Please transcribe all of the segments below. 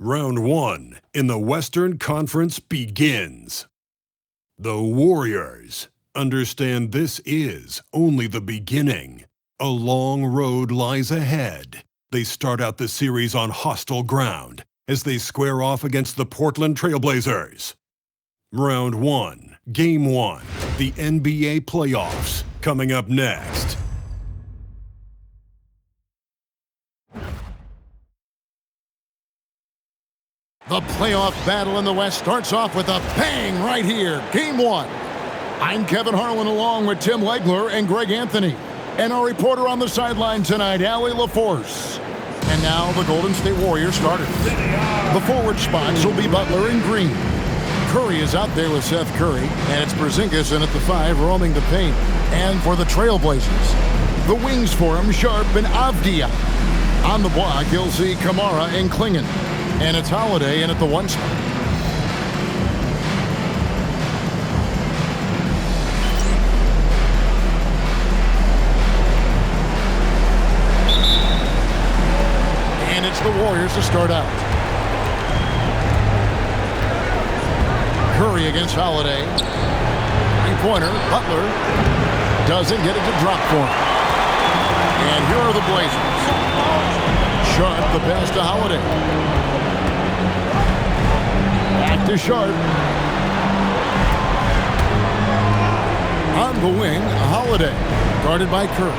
Round 1 in the Western Conference begins. The Warriors understand this is only the beginning. A long road lies ahead. They start out the series on hostile ground as they square off against the Portland Trailblazers. Round 1, Game 1, the NBA playoffs, coming up next. The playoff battle in the West starts off with a bang right here. Game 1. I'm Kevin Harlan along with Tim Legler and Greg Anthony. And our reporter on the sideline tonight, Allie LaForce. And now the Golden State Warriors starters. The forward spots will be Butler and Green. Curry is out there with Seth Curry. And it's Porzingis in at the 5 roaming the paint. And for the Trailblazers, the wings for him, Sharp and Avdia. On the block, you'll see Kamara and Klingon. And it's Holiday in at the 1 spot. And it's the Warriors to start out. Curry against Holiday. Three-pointer, Butler doesn't get it to drop for him. And here are the Blazers. Sharp, the pass to Holiday. Back to Sharp. On the wing, Holiday. Guarded by Curry.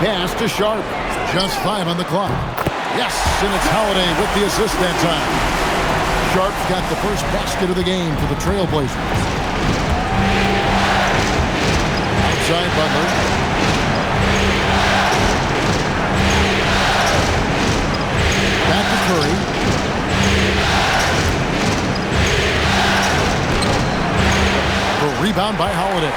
Pass to Sharp. Just 5 on the clock. Yes, and it's Holiday with the assist that time. Sharp's got the first basket of the game for the Trailblazers. Outside Butler. Back to Curry. Rebound by Holiday.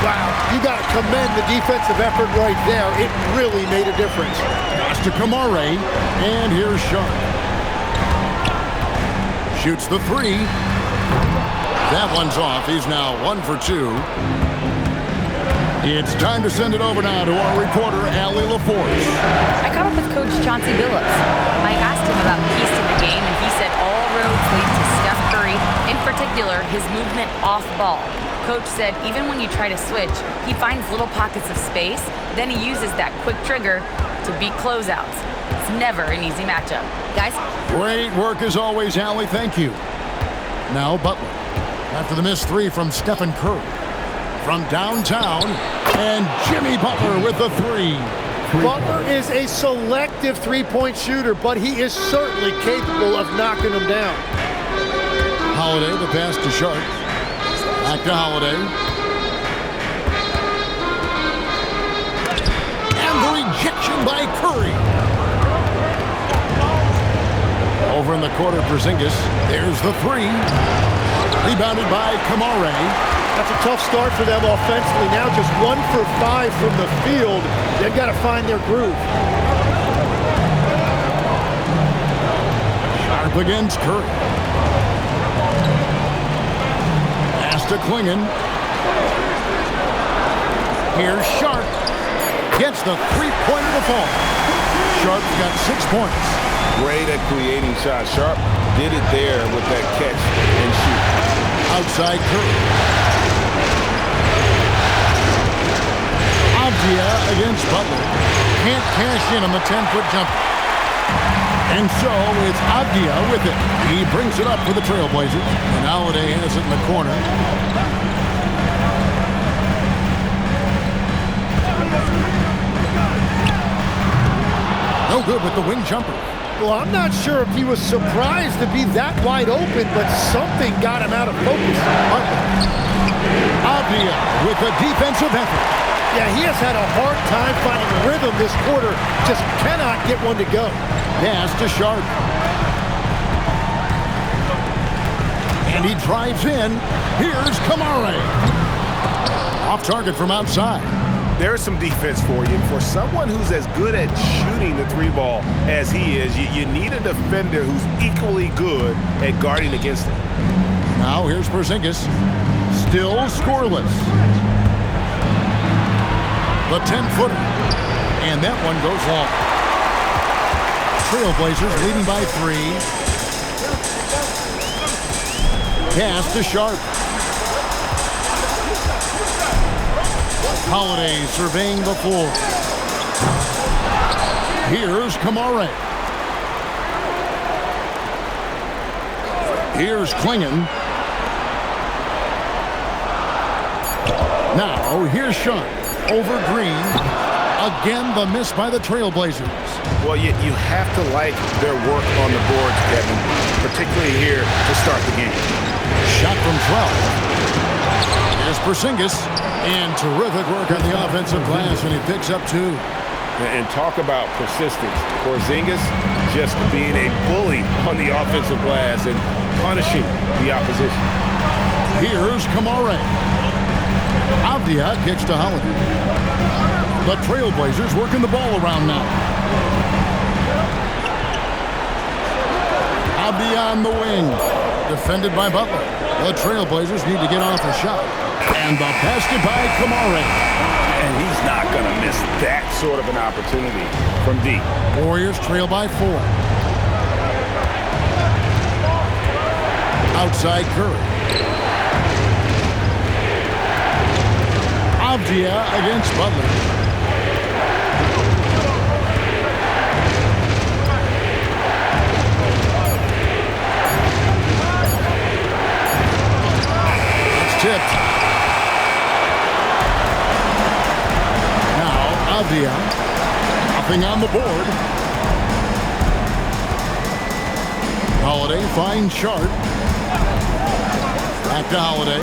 Wow, you got to commend the defensive effort right there. It really made a difference. Pass to Kamara, and here's Sharp. Shoots the 3. That one's off. He's now 1 for 2. It's time to send it over now to our reporter, Allie LaForce. I caught up with Coach Chauncey Billups. I asked him about keys to the game, and he said all roads lead to Steph Curry, in particular, his movement off ball. Coach said even when you try to switch, he finds little pockets of space, then he uses that quick trigger to beat closeouts. It's never an easy matchup. Guys? Great work as always, Allie. Thank you. Now Butler. After the missed 3 from Stephen Curry. From downtown, and Jimmy Butler with the 3. Butler is a selective three-point shooter, but he is certainly capable of knocking them down. Holiday, the pass to Sharp. Back to Holiday. And the rejection by Curry. Over in the corner, Porzingis. There's the 3. Rebounded by Kamara. That's a tough start for them offensively. Now just 1 for 5 from the field. They've got to find their groove. Sharp against Curry. Pass to Klingon. Here's Sharp. Gets the 3-pointer to fall. Sharp's got 6 points. Great at creating shots. Sharp did it there with that catch and shoot. Outside Curry. Avdia against Butler. Can't cash in on the 10-foot jumper. And so it's Avdia with it. He brings it up for the Trailblazers. And Holiday has it in the corner. No good with the wing jumper. Well, I'm not sure if he was surprised to be that wide open, but something got him out of focus. Avdia with a defensive effort. Yeah, he has had a hard time finding rhythm this quarter. Just cannot get one to go. Pass to Sharp. And he drives in. Here's Kamara. Off target from outside. There's some defense for you. For someone who's as good at shooting the 3-ball as he is, you need a defender who's equally good at guarding against him. Now here's Porzingis. Still scoreless. The 10-footer. And that one goes long. Trailblazers leading by 3. Pass to Sharp. Holiday surveying the floor. Here's Kamare. Here's Klingon. Now, here's Sean. Over Green. Again, the miss by the Trailblazers. Well, you have to like their work on the boards, Kevin, particularly here to start the game. Shot from 12. Here's Porzingis. And terrific work on the offensive glass, and he picks up 2. And talk about persistence. Porzingis just being a bully on the offensive glass and punishing the opposition. Here's Kamare. Avdia kicks to Holiday. The Trailblazers working the ball around now. Avdia on the wing. Defended by Butler. The Trailblazers need to get off a shot. And the basket by Kamare. And he's not going to miss that sort of an opportunity from deep. Warriors trail by 4. Outside Curry. Avdia against Butler. Tipped. Now, Avdia. Nothing on the board. Holiday finds Sharp. Back to Holiday.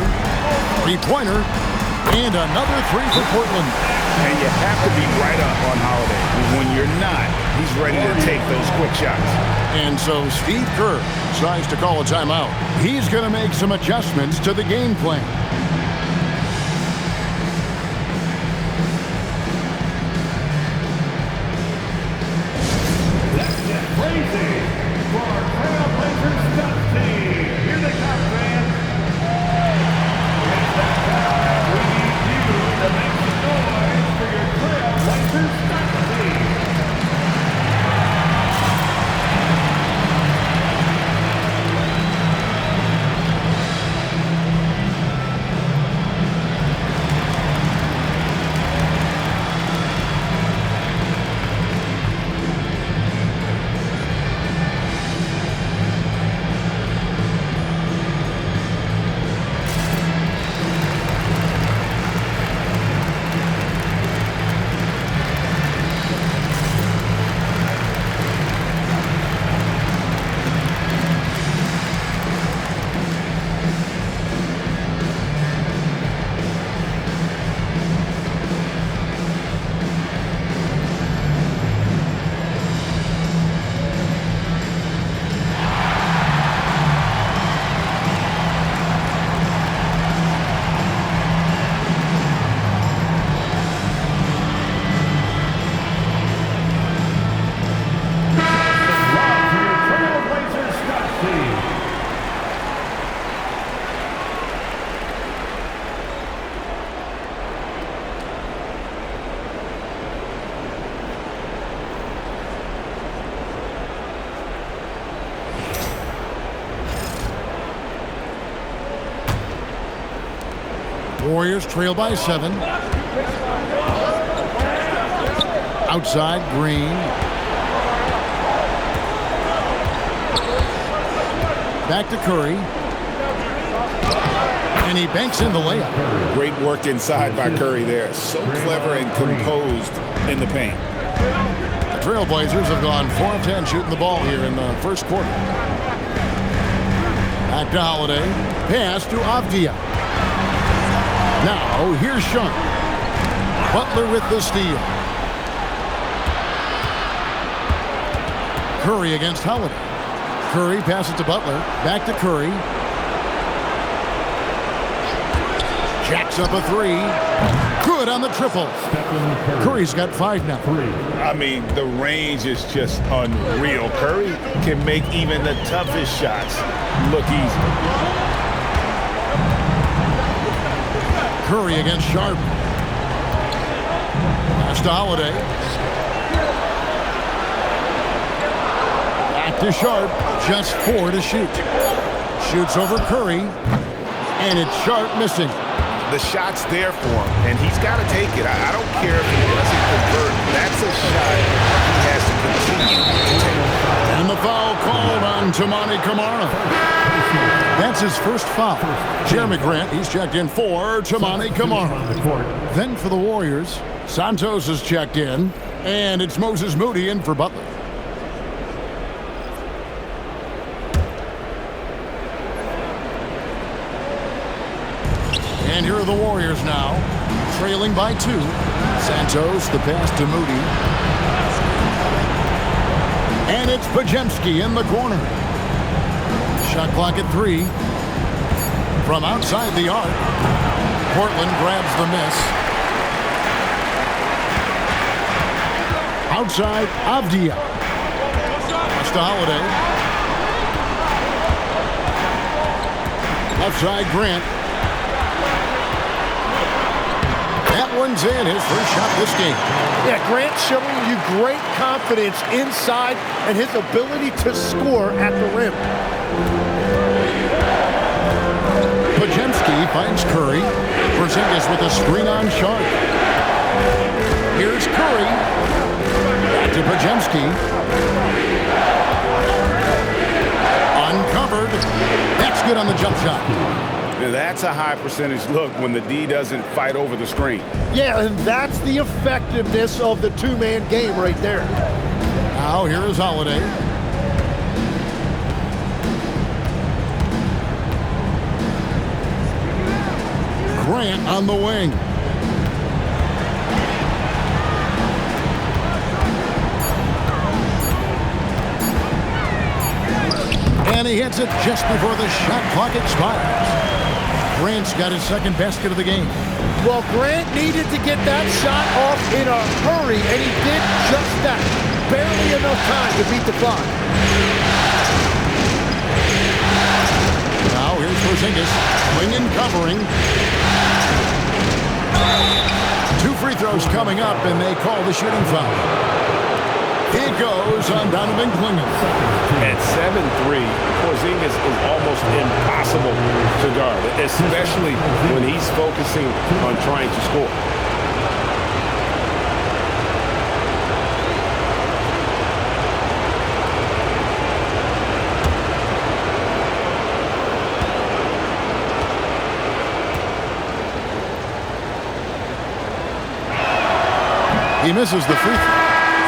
3-pointer. And another 3 for Portland. And you have to be right up on Holiday. When you're not, he's ready to take those quick shots. And so Steve Kerr decides to call a timeout. He's going to make some adjustments to the game plan. Warriors trail by 7. Outside, Green. Back to Curry. And he banks in the layup. Great work inside by Curry there. So clever and composed in the paint. The Trailblazers have gone 4 of 10 shooting the ball here in the first quarter. Back to Holiday. Pass to Avdia. Now, here's Sean. Butler with the steal. Curry against Holiday. Curry passes to Butler. Back to Curry. Jacks up a 3. Good on the triple. Curry's got 5 now. I mean, the range is just unreal. Curry can make even the toughest shots look easy. Curry against Sharp. Pass to Holiday. Back to Sharp. Just 4 to shoot. Shoots over Curry. And it's Sharp missing. The shot's there for him, and he's got to take it. I don't care if he doesn't convert. That's a shot he has to continue to take. And the foul called on Toumani Camara. That's his first foul. Jeremy Grant, he's checked in for Toumani Camara. Then for the Warriors, Santos is checked in, and it's Moses Moody in for Butler. And here are the Warriors now, trailing by 2. Santos, the pass to Moody. And it's Podziemski in the corner. Shot clock at 3. From outside the arc, Portland grabs the miss. Outside, Avdia. Pass to Holiday. Left side, Grant. That one's in, his first shot this game. Yeah, Grant showing you great confidence inside and his ability to score at the rim. Podziemski finds Curry. Porzingis with a screen on Sharp. Here's Curry. Back to Podziemski. Uncovered. That's good on the jump shot. That's a high percentage look when the D doesn't fight over the screen. Yeah, and that's the effectiveness of the two-man game right there. Now here is Holiday. Grant on the wing. And he hits it just before the shot clock expires. Grant's got his second basket of the game. Well, Grant needed to get that shot off in a hurry, and he did just that. Barely enough time to beat the clock. Now here's Porzingis, wing and covering. 2 free throws coming up, and they call the shooting foul. It goes on Donovan Clingan. At 7'3", Porzingis is almost impossible to guard, especially when he's focusing on trying to score. He misses the free throw.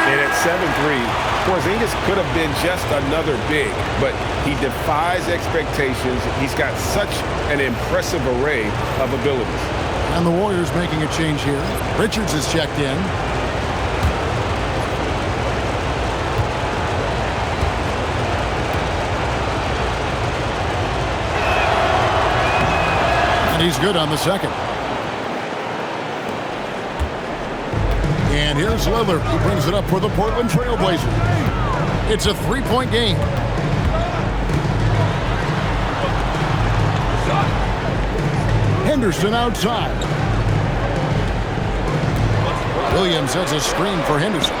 And at 7'3", Porzingis could have been just another big, but he defies expectations. He's got such an impressive array of abilities. And the Warriors making a change here. Richards is checked in. And he's good on the second. And here's Lillard. He brings it up for the Portland Trail Blazers. It's a 3-point game. Henderson outside. Williams has a screen for Henderson.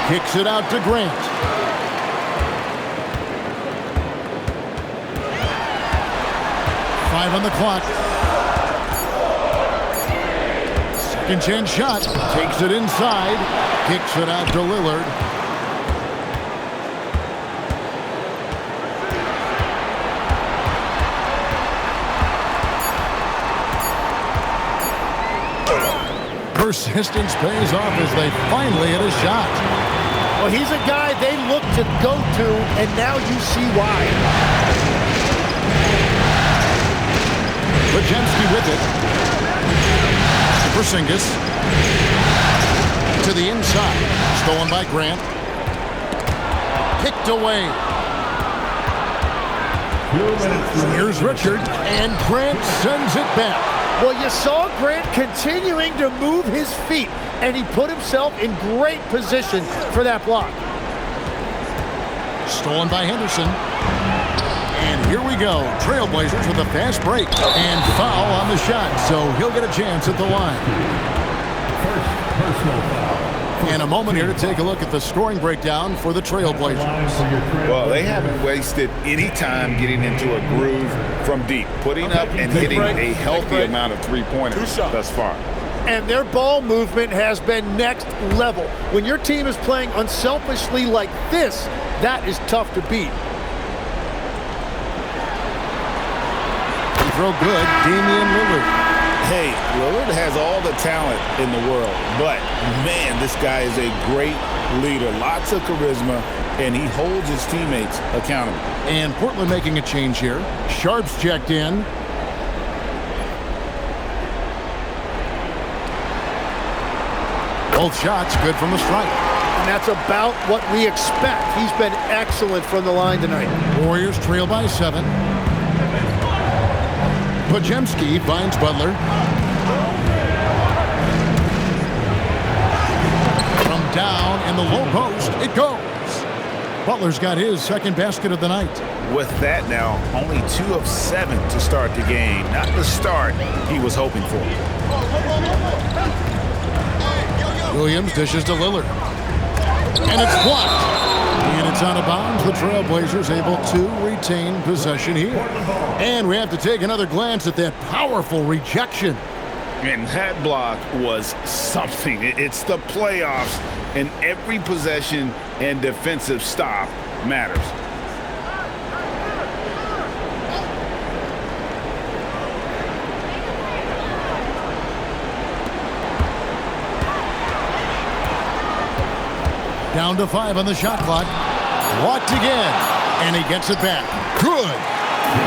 Kicks it out to Grant. Five on the clock. Second chance shot. Takes it inside. Kicks it out to Lillard. Persistence pays off as they finally hit a shot. Well, he's a guy they look to go to, and now you see why. Podziemski with it. Porzingis to the inside. Stolen by Grant. Picked away. Here's Richard, and Grant sends it back. Well, you saw Grant continuing to move his feet, and he put himself in great position for that block. Stolen by Henderson. And here we go. Trailblazers with a fast break. And foul on the shot, so he'll get a chance at the line. First personal foul. And a moment here to take a look at the scoring breakdown for the Trailblazers. Well, they haven't wasted any time getting into a groove from deep, putting up and hitting a healthy amount of three-pointers thus far. And their ball movement has been next level. When your team is playing unselfishly like this, that is tough to beat. Throw good, Damian Lillard. Hey, Lillard has all the talent in the world, but, man, this guy is a great leader. Lots of charisma, and he holds his teammates accountable. And Portland making a change here. Sharp's checked in. Both shots good from the strike. And that's about what we expect. He's been excellent from the line tonight. Warriors trail by 7. Podziemski finds Butler. From down in the low post, it goes. Butler's got his second basket of the night. With that now, only 2 of 7 to start the game. Not the start he was hoping for. Williams dishes to Lillard. And it's blocked. And it's out of bounds. The Trailblazers able to retain possession here. And we have to take another glance at that powerful rejection. And that block was something. It's the playoffs, and every possession and defensive stop matters. Down to 5 on the shot clock. Blocked again. And he gets it back. Good.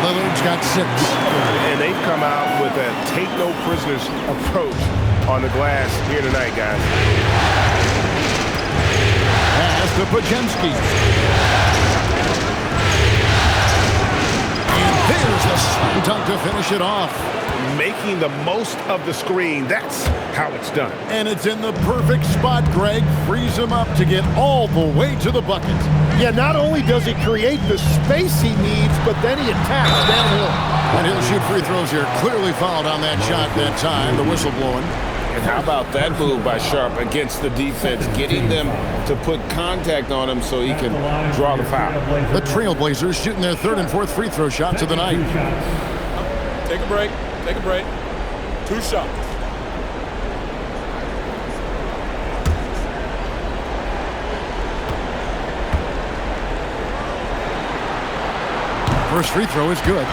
Lillard's got 6. And they've come out with a take-no-prisoners approach on the glass here tonight, guys. Pass to Podziemski. And there's the slam dunk to finish it off. Making the most of the screen, that's how it's done. And it's in the perfect spot, Greg. Frees him up to get all the way to the bucket. Yeah, not only does he create the space he needs, but then he attacks downhill. And he'll shoot free throws here. Clearly fouled on that shot that time. The whistle blowing. And how about that move by Sharp against the defense, getting them to put contact on him so he can draw the foul. The Trailblazers shooting their 3rd and 4th free throw shots of the night. Take a break. Take a break. 2 shots. First free throw is good.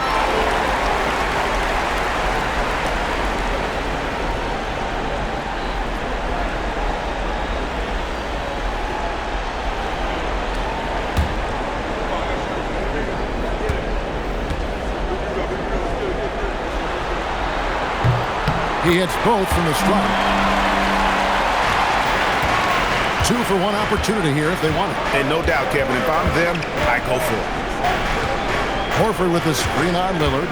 He hits both from the strike. 2 for 1 opportunity here if they want it. And no doubt, Kevin, if I'm them, I go for it. Horford with the screen on Lillard.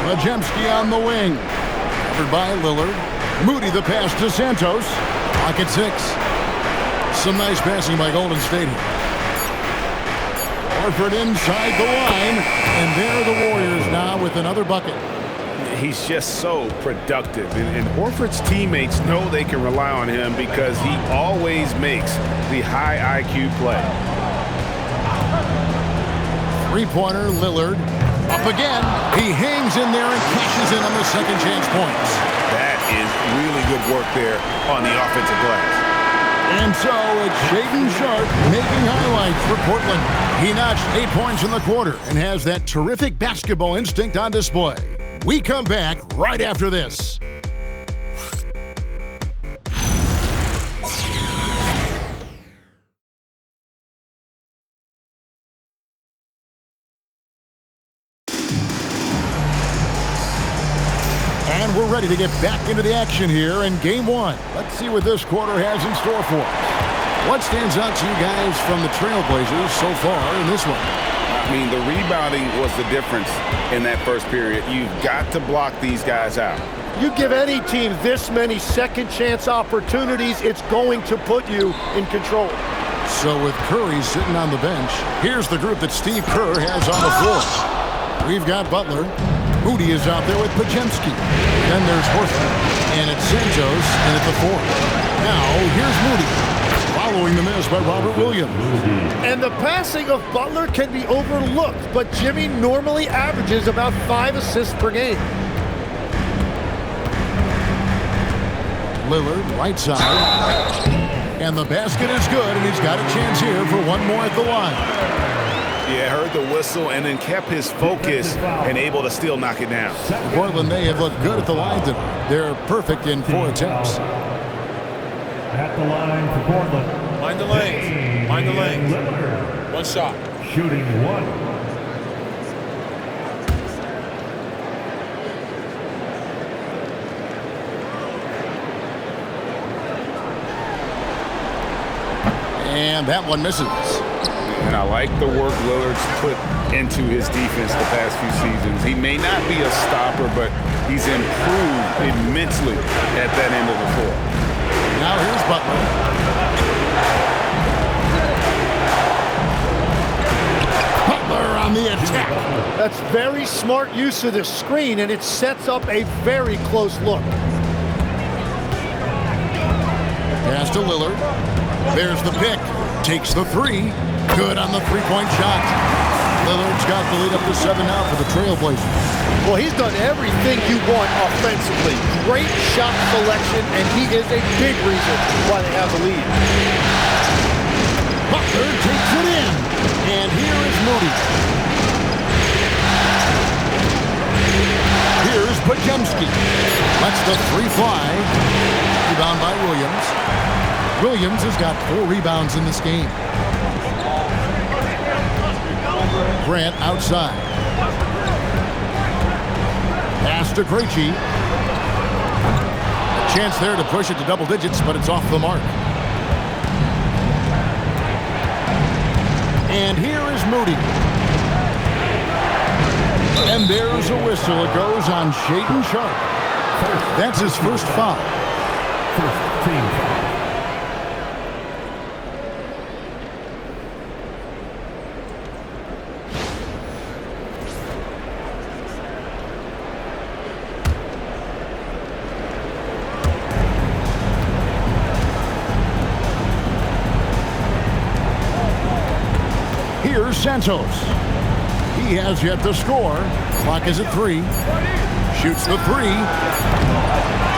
Podziemski on the wing. Covered by Lillard. Moody the pass to Santos. Pocket 6. Some nice passing by Golden State here. Horford inside the line. And there are the Warriors now with another bucket. He's just so productive. And Horford's teammates know they can rely on him because he always makes the high IQ play. Three-pointer, Lillard. Up again. He hangs in there and cashes in on the second chance points. That is really good work there on the offensive glass. And so it's Shaedon Sharpe making highlights for Portland. He notched 8 points in the quarter and has that terrific basketball instinct on display. We come back right after this. And we're ready to get back into the action here in Game 1. Let's see what this quarter has in store for us. What stands out to you guys from the Trailblazers so far in this one? I mean, the rebounding was the difference in that first period. You've got to block these guys out. You give any team this many second chance opportunities, it's going to put you in control. So with Curry sitting on the bench, here's the group that Steve Kerr has on the floor. We've got Butler. Moody is out there with Podziemski. Then there's Horford. And it's Santos in at the 4. Now, here's Moody, following the miss by Robert Williams. And the passing of Butler can be overlooked, but Jimmy normally averages about 5 assists per game. Lillard, right side. And the basket is good, and he's got a chance here for one more at the line. Yeah, heard the whistle and then kept his focus and able to still knock it down. Portland, they have looked good at the line tonight. They're perfect in 4 attempts. At the line for Portland. Mind the lanes. Mind the lanes. One shot. Shooting 1. And that one misses. And I like the work Lillard's put into his defense the past few seasons. He may not be a stopper, but he's improved immensely at that end of the floor. Now here's Butler. Butler on the attack. That's very smart use of the screen, and it sets up a very close look. Pass to Lillard. There's the pick. Takes the 3. Good on the three-point shot. Lillard's got the lead up to 7 now for the Trailblazers. Well, he's done everything you want offensively. Great shot selection, and he is a big reason why they have the lead. Butler takes it in. And here is Moody. Here's Podziemski. Lets the 3 fly. Rebound by Williams. Williams has got 4 rebounds in this game. Grant outside. Pass to Krejci. A chance there to push it to double digits, but it's off the mark. And here is Moody. And there's a whistle. It goes on Shaedon Sharpe. That's his first foul. First team foul. Here's Santos. He has yet to score. Clock is at 3. Shoots the 3.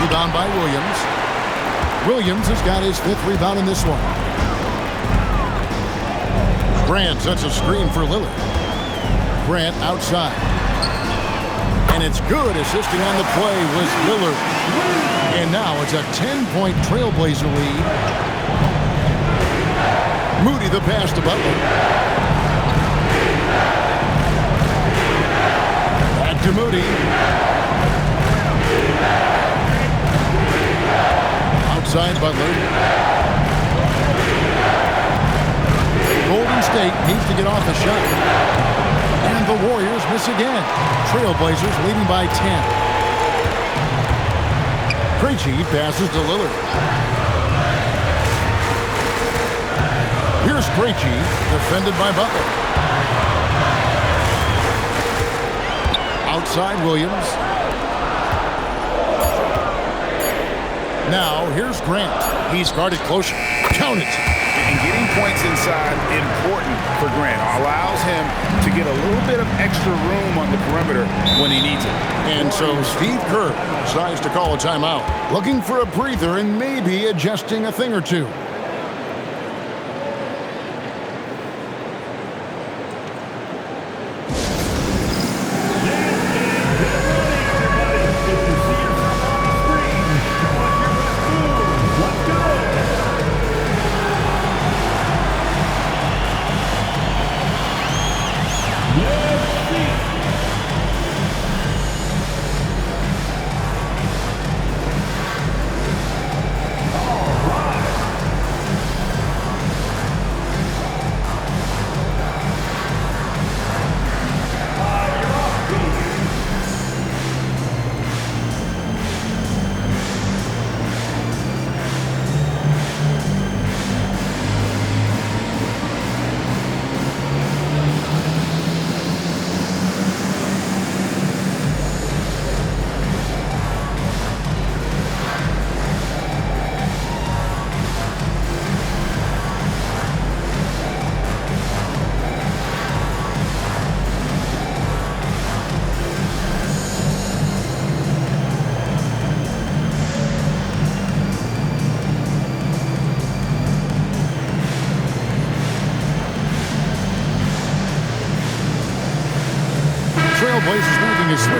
Rebound by Williams. Williams has got his 5th rebound in this one. Grant sets a screen for Lillard. Grant outside. And it's good. Assisting on the play was Lillard. And now it's a 10-point Trailblazer lead. Moody the pass to Butler. Back to Moody. Outside Butler. Golden State needs to get off a shot. And the Warriors miss again. Trailblazers leading by 10. Krejci passes to Lillard. Here's Krejci, defended by Butler. Outside Williams. Now here's Grant. He's guarded closer. Count it. And getting points inside important for Grant. Allows him to get a little bit of extra room on the perimeter when he needs it. And so Steve Kerr decides to call a timeout. Looking for a breather and maybe adjusting a thing or two.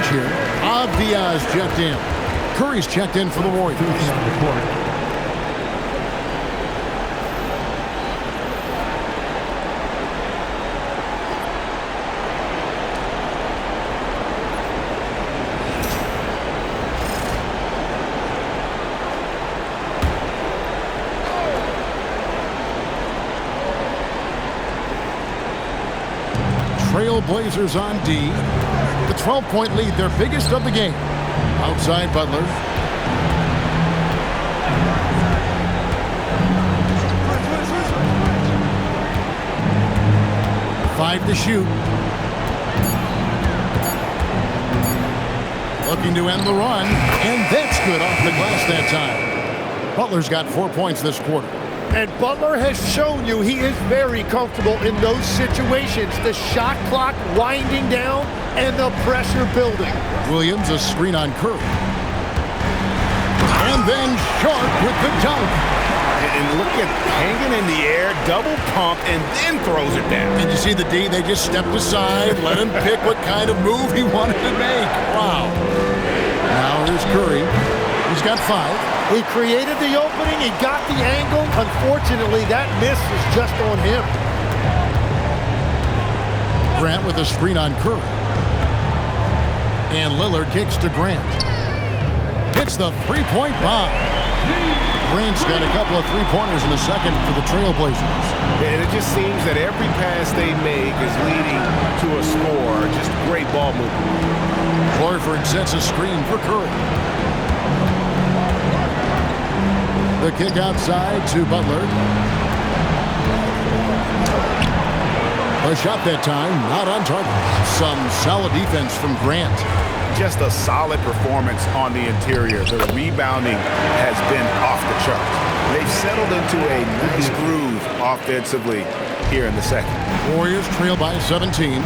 switch here. Diaz checked in. Curry's checked in for the Warriors. On the court. Trailblazers on D. The 12-point lead, their biggest of the game. Outside Butler. Five to shoot. Looking to end the run, and that's good off the glass that time. Butler's got 4 points this quarter. And Butler has shown you he is very comfortable in those situations. The shot clock winding down and the pressure building. Williams, a screen on Curry. And then Sharp with the dunk. And look at hanging in the air, double pump, and then throws it down. And you see the D, they just stepped aside, let him pick what kind of move he wanted to make. Wow. Now here's Curry. He's got 5. He created the opening, he got the angle. Unfortunately, that miss is just on him. Grant with a screen on Curry. And Lillard kicks to Grant. Hits the three-point bomb. Grant's got a couple of three-pointers in the second for the Trailblazers. And it just seems that every pass they make is leading to a score. Just great ball movement. Horford sets a screen for Curry. The kick outside to Butler. A shot that time, not on target. Some solid defense from Grant. Just a solid performance on the interior. The rebounding has been off the charts. They've settled into a nice groove offensively here in the second. Warriors trail by 17.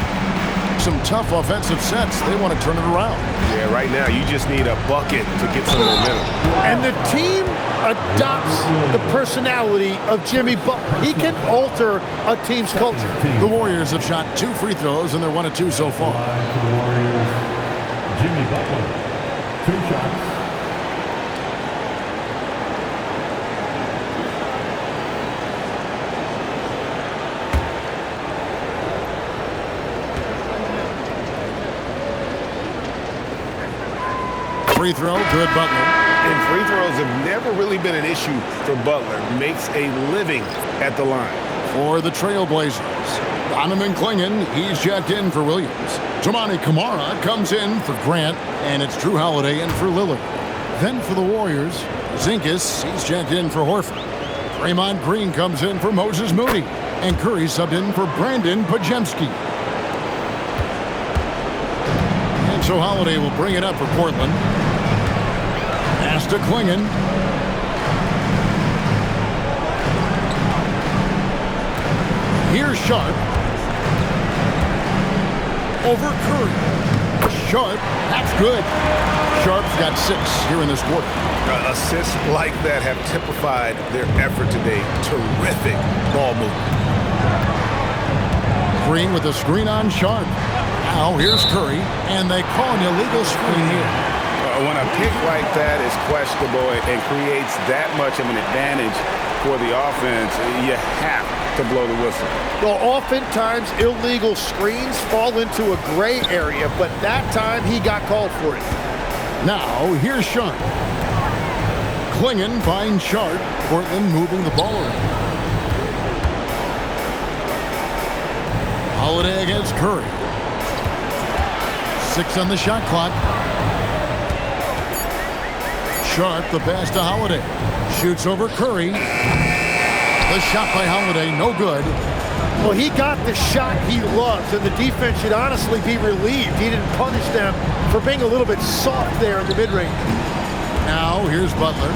Some tough offensive sets. They want to turn it around. Yeah, right now you just need a bucket to get some momentum. And the team adopts the personality of Jimmy Butler. He can alter a team's culture. The Warriors have shot 2 free throws, and they're 1 of 2 so far. Line for the Warriors, Jimmy Butler. 2 shots. Free throw, good Butler. And free throws have never really been an issue for Butler. Makes a living at the line. For the Trailblazers, Donovan Clingan, he's checked in for Williams. Toumani Camara comes in for Grant, and it's Drew Holiday in for Lillard. Then for the Warriors, Zinkas, he's checked in for Horford. Draymond Green comes in for Moses Moody, and Curry subbed in for Brandon Podziemski. And so Holiday will bring it up for Portland. Pass to Clingan. Here's Sharp. Over Curry. Sharp, that's good. Sharp's got 6 here in this quarter. Assists like that have typified their effort today. Terrific ball movement. Green with a screen on Sharp. Now here's Curry, and they call an illegal screen here. When a pick like that is questionable and creates that much of an advantage for the offense, you have to blow the whistle. Well, oftentimes illegal screens fall into a gray area, but that time he got called for it. Now here's Sharp. Clingan finds Sharp. Portland moving the ball around. Holiday against Curry. 6 on the shot clock. Sharp, the pass to Holiday. Shoots over Curry. The shot by Holiday, no good. Well, he got the shot he loves, and the defense should honestly be relieved. He didn't punish them for being a little bit soft there in the mid-range. Now, here's Butler.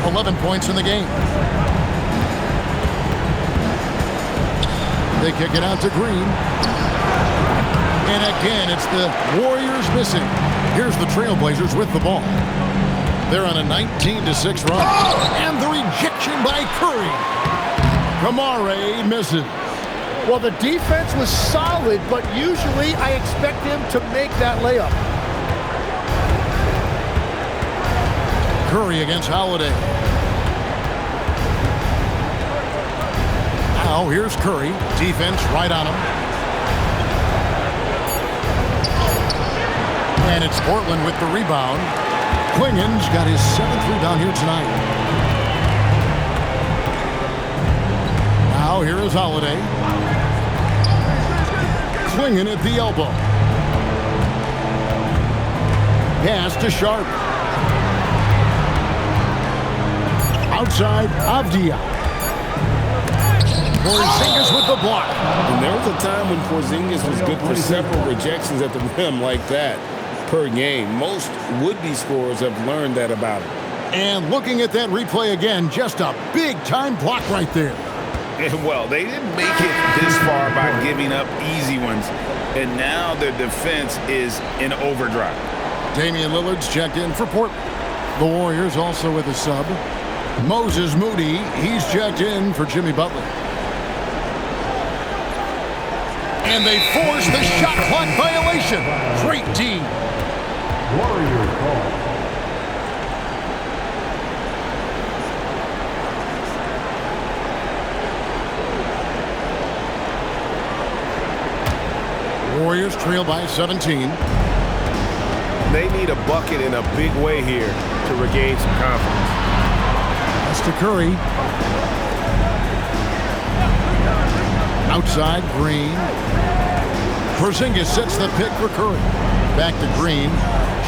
11 points in the game. They kick it out to Green. And again, it's the Warriors missing. Here's the Trailblazers with the ball. They're on a 19-6 run. And the rejection by Curry. Camara misses. Well, the defense was solid, but usually I expect him to make that layup. Curry against Holiday. Now here's Curry. Defense right on him. And it's Portland with the rebound. Klingen's got his 7th rebound here tonight. Now here is Holiday. Klingen at the elbow. Pass to Sharp. Outside, Avdia. Porzingis with the block. And there was a time when Porzingis was good for several rejections at the rim like that per game. Most would-be scorers have learned that about him. And looking at that replay again, just a big-time block right there. Well, they didn't make it this far by giving up easy ones, and now their defense is in overdrive. Damian Lillard's checked in for Portland. The Warriors also with a sub. Moses Moody, he's checked in for Jimmy Butler. And they force the shot clock violation. Great D. Warriors call. Warriors trail by 17. They need a bucket in a big way here to regain some confidence. That's to Curry. Outside, Green. Porzingis sets the pick for Curry. Back to Green.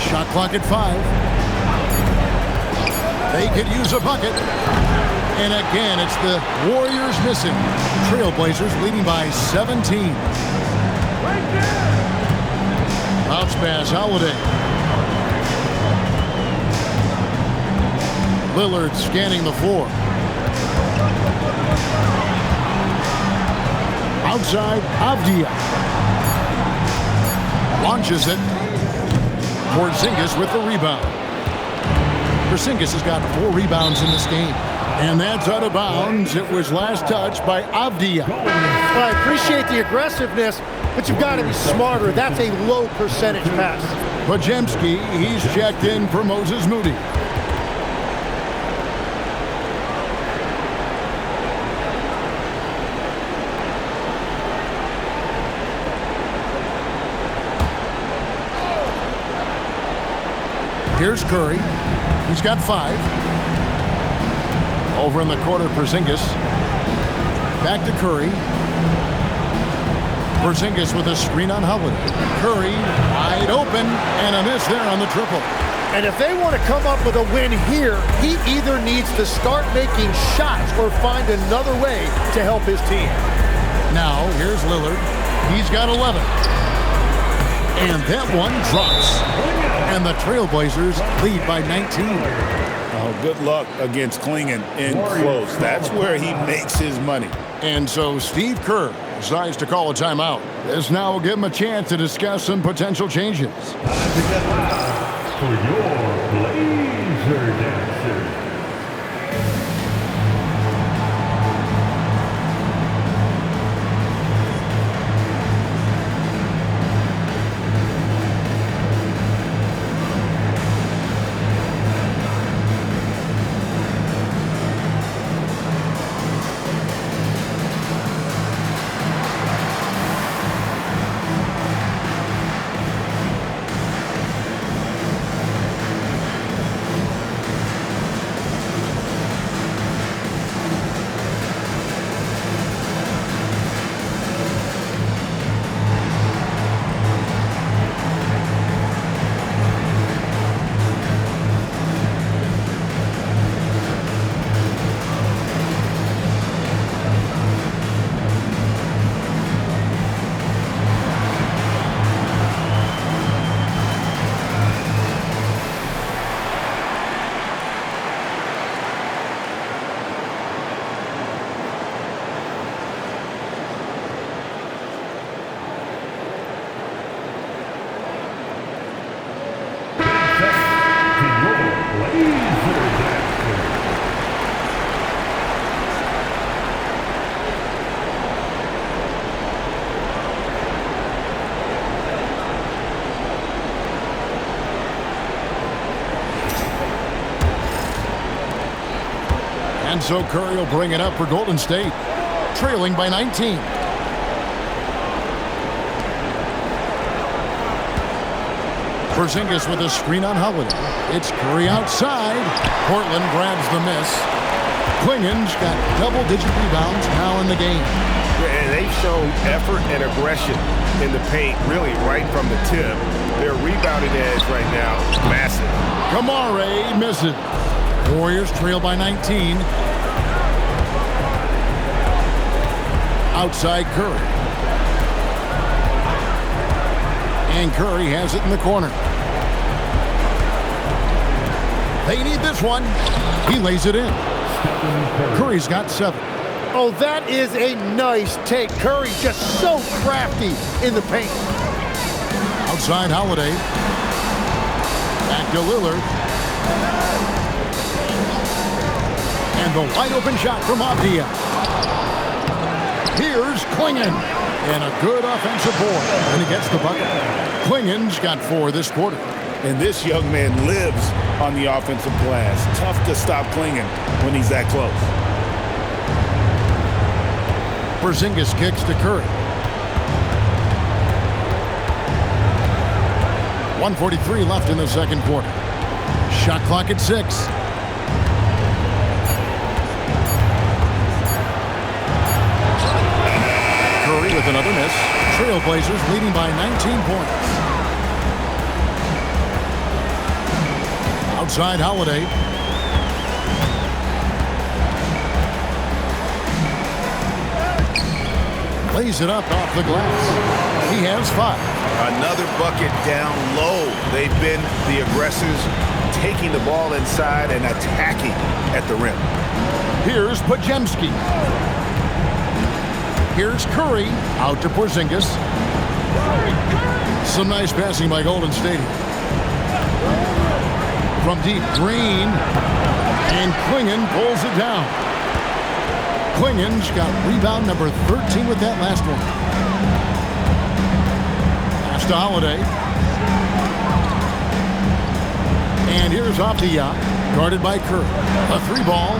Shot clock at 5. They could use a bucket. And again, it's the Warriors missing. Trailblazers leading by 17. Bounce pass, Holiday. Lillard scanning the floor. Outside, Avdia. Launches it. Porzingis with the rebound. Porzingis has got 4 rebounds in this game. And that's out of bounds. It was last touched by Avdia. Well, I appreciate the aggressiveness, but you've got to be smarter. That's a low percentage pass. Podziemski, he's checked in for Moses Moody. Here's Curry. He's got 5. Over in the corner, Porzingis. Back to Curry. Porzingis with a screen on Holiday. Curry wide open and a miss there on the triple. And if they want to come up with a win here, he either needs to start making shots or find another way to help his team. Now, here's Lillard. He's got 11. And that one drops. And the Trailblazers lead by 19. Oh, good luck against Klingen in close. That's where he makes his money. And so Steve Kerr decides to call a timeout. This now will give him a chance to discuss some potential changes. For your Blazer Dancers. And so Curry will bring it up for Golden State, trailing by 19. Porzingis with a screen on Holiday. It's Curry outside. Portland grabs the miss. Klingen's got double-digit rebounds now in the game. And they've shown effort and aggression in the paint, really right from the tip. Their rebounding edge right now, massive. Kamare misses. Warriors trail by 19. Outside Curry. And Curry has it in the corner. They need this one. He lays it in. Curry's got 7. Oh, that is a nice take. Curry just so crafty in the paint. Outside Holiday. Back to Lillard. And the wide open shot from Avdia. Here's Klingen. And a good offensive board. And he gets the bucket. Klingen's got 4 this quarter. And this young man lives on the offensive glass. Tough to stop Klingen when he's that close. Porzingis kicks to Curry. 1:43 left in the second quarter. Shot clock at 6. Curry with another miss. Trailblazers leading by 19 points. Outside Holiday. Lays it up off the glass. He has 5. Another bucket down low. They've been the aggressors, taking the ball inside and attacking at the rim. Here's Podziemski. Here's Curry out to Porzingis. Some nice passing by Golden State. From deep, Green. And Klingen pulls it down. Klingen's got rebound number 13 with that last one. Pass to Holiday. And here's Avdia, guarded by Curry. A 3-ball.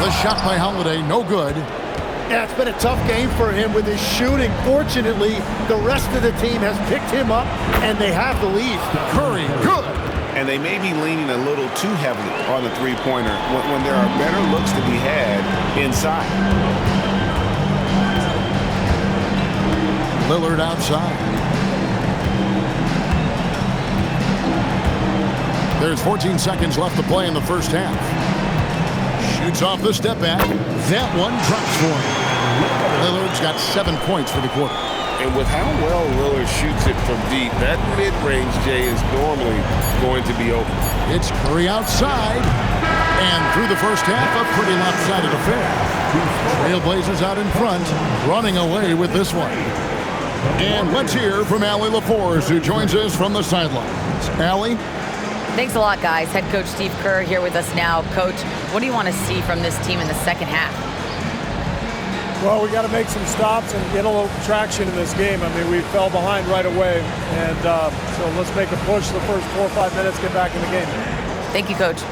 The shot by Holiday, no good. Yeah, it's been a tough game for him with his shooting. Fortunately, the rest of the team has picked him up, and they have the lead. Curry, good. And they may be leaning a little too heavily on the three-pointer when there are better looks to be had inside. Lillard outside. There's 14 seconds left to play in the first half. Shoots off the step back. That one drops for him. Lillard's got 7 points for the quarter. And with how well Lillard shoots it from deep, that mid-range, Jay, is normally going to be open. It's Curry outside. And through the first half, a pretty lopsided affair. Trailblazers out in front, running away with this one. And let's hear from Allie LaForce, who joins us from the sidelines. Allie? Thanks a lot, guys. Head coach Steve Kerr here with us now. Coach, what do you want to see from this team in the second half? Well, we got to make some stops and get a little traction in this game. I mean, we fell behind right away, and so let's make a push the first 4 or 5 minutes, get back in the game. Thank you, Coach.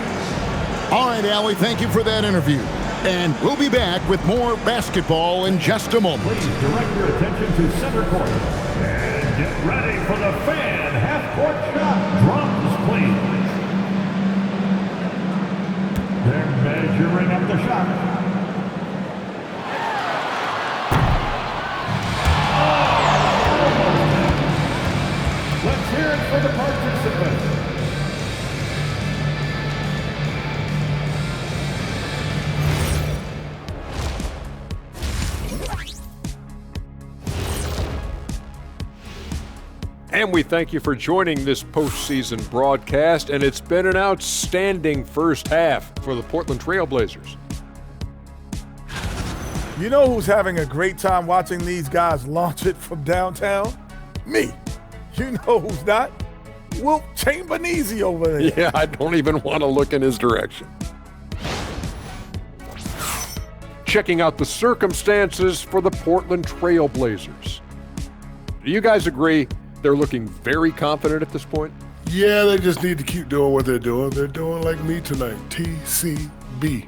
All right, Allie, thank you for that interview. And we'll be back with more basketball in just a moment. Please direct your attention to center court. And get ready for the fan half-court shot. Drums, please. They're measuring up the shot. Let's hear it for the participants. And we thank you for joining this postseason broadcast, and it's been an outstanding first half for the Portland Trailblazers. You know who's having a great time watching these guys launch it from downtown? Me. You know who's not? Wilt Chamberneezy over there. Yeah, I don't even want to look in his direction. Checking out the circumstances for the Portland Trailblazers. Do you guys agree they're looking very confident at this point? Yeah, they just need to keep doing what they're doing. They're doing like me tonight, TCB.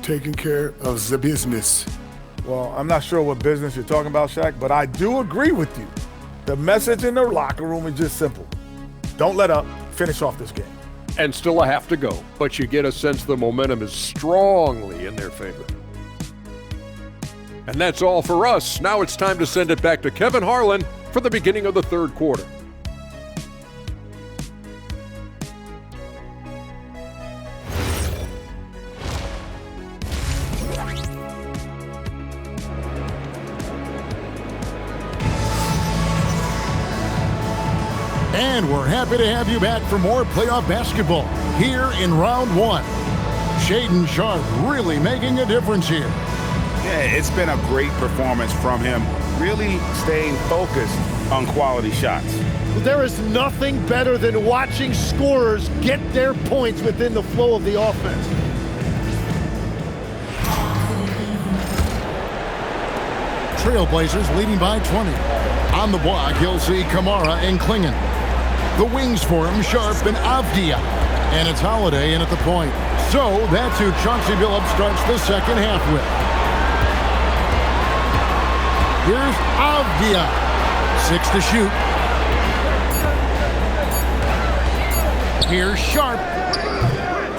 taking care of the business. Well, I'm not sure what business you're talking about, Shaq, but I do agree with you. The message in the locker room is just simple. Don't let up. Finish off this game. And still a half to go, but you get a sense the momentum is strongly in their favor. And that's all for us. Now it's time to send it back to Kevin Harlan for the beginning of the third quarter. And we're happy to have you back for more playoff basketball here in round one. Shaedon Sharpe really making a difference here. Yeah, it's been a great performance from him, really staying focused on quality shots. There is nothing better than watching scorers get their points within the flow of the offense. Trailblazers leading by 20. On the block, he'll see Kamara and Klingon. The wings for him, Sharpe and Avdia. And it's Holiday in at the point. So that's who Chauncey Billups starts the second half with. Here's Avdia. 6 to shoot. Here's Sharpe.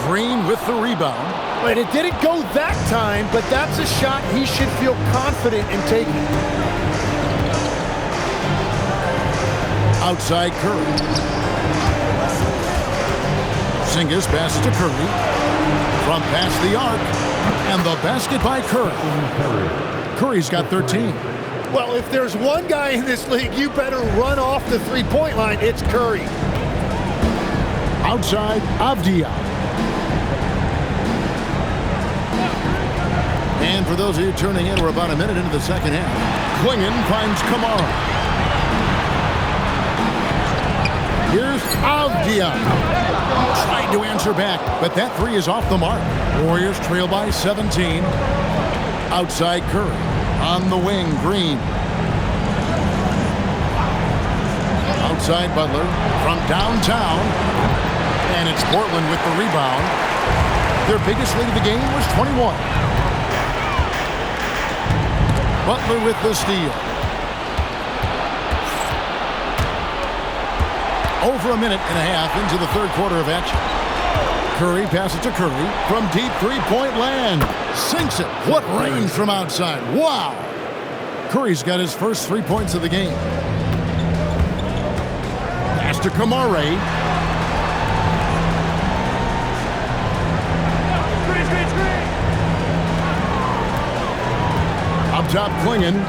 Green with the rebound. And it didn't go that time, but that's a shot he should feel confident in taking. Outside Curry. Porzingis passes to Curry. From past the arc. And the basket by Curry. Curry's got 13. Well, if there's one guy in this league, you better run off the three-point line. It's Curry. Outside, Avdia. And for those of you tuning in, we're about a minute into the second half. Klingon finds Kamara. Here's Avdia. Tried to answer back, but that three is off the mark. Warriors trail by 17. Outside Curry. On the wing, Green. Outside Butler. From downtown. And it's Portland with the rebound. Their biggest lead of the game was 21. Butler with the steal. Over a minute and a half into the third quarter of action. Curry passes to Curry from deep three-point land. Sinks it. What range from outside. Wow. Curry's got his first 3 points of the game. Pass to Kamara. Up top, Klingon.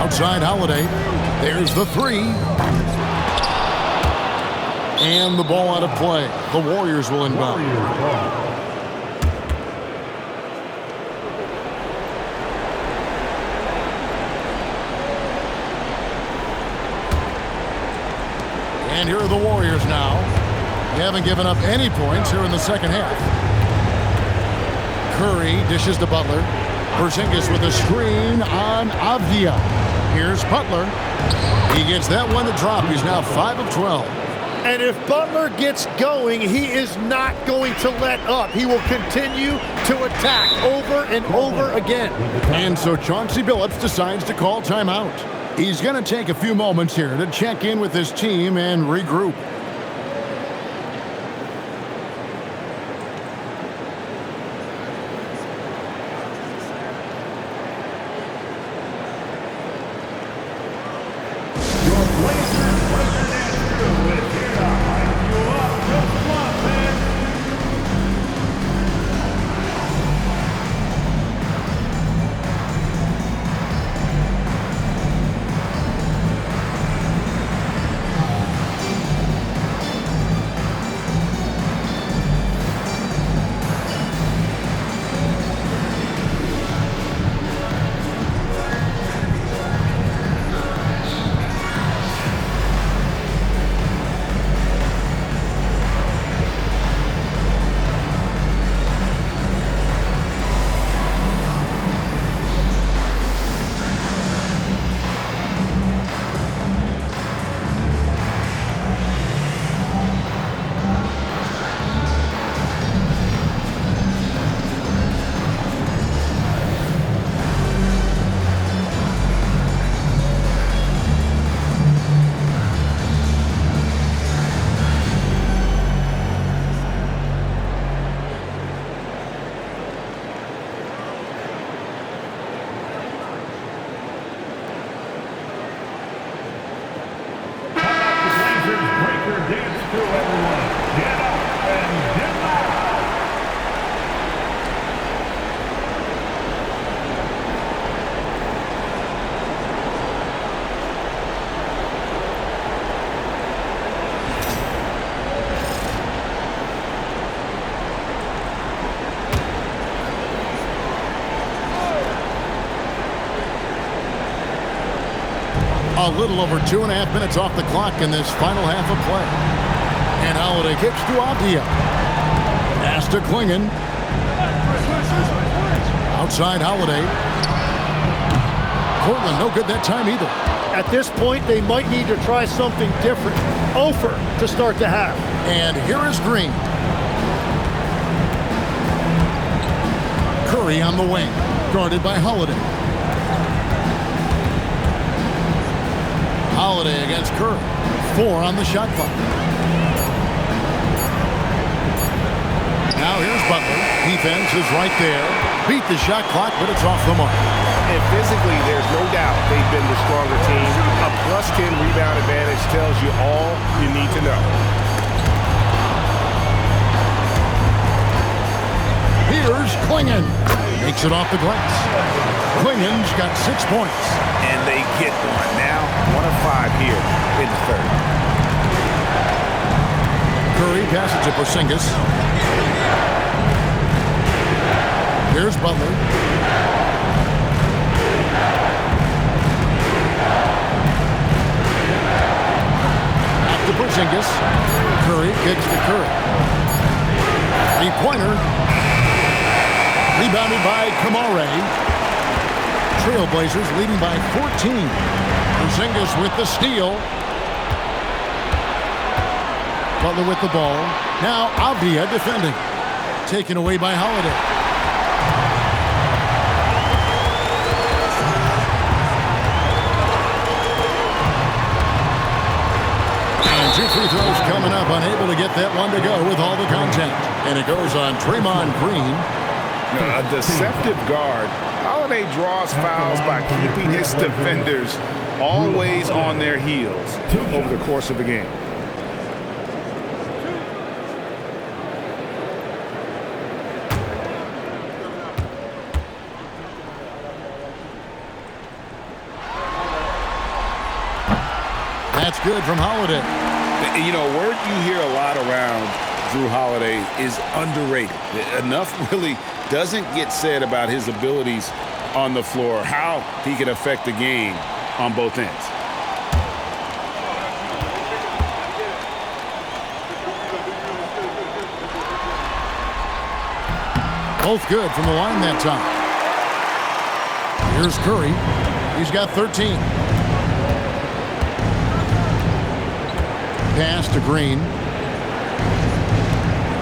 Outside Holiday. There's the three. And the ball out of play. The Warriors will inbound. And here are the Warriors now. They haven't given up any points here in the second half. Curry dishes to Butler. Porzingis with a screen on Avdia. Here's Butler. He gets that one to drop. He's now 5 of 12. And if Butler gets going, he is not going to let up. He will continue to attack over and over again. And so Chauncey Billups decides to call timeout. He's going to take a few moments here to check in with his team and regroup. A little over 2.5 minutes off the clock in this final half of play. And Holiday kicks to Avdia. Pass to Klingon. Outside Holiday. Portland no good that time either. At this point, they might need to try something different. Over to start the half. And here is Green. Curry on the wing, guarded by Holiday. Holiday against Curry. 4 on the shot clock. Now here's Butler. Defense is right there. Beat the shot clock, but it's off the mark. And physically, there's no doubt they've been the stronger team. A +10 rebound advantage tells you all you need to know. Here's Klingon. Makes it off the glass. Klingon's got 6 points. And they get one now. 1 of 5 here in the third. Curry passes to Porzingis. Here's Butler. Back to Porzingis. Curry kicks to Curry. 3-pointer. Rebounded by Kamare. Trailblazers leading by 14. Porzingis with the steal. Butler with the ball. Now Avdia defending. Taken away by Holiday. And 2 free throws coming up. Unable to get that one to go with all the contact. And it goes on Draymond Green. A deceptive guard. Holiday draws fouls by keeping his defenders always on their heels over the course of the game. That's good from Holiday. You know, word you hear a lot around Jrue Holiday is underrated. Enough really doesn't get said about his abilities on the floor, how he can affect the game on both ends. Both good from the line that time. Here's Curry. He's got 13. Pass to Green.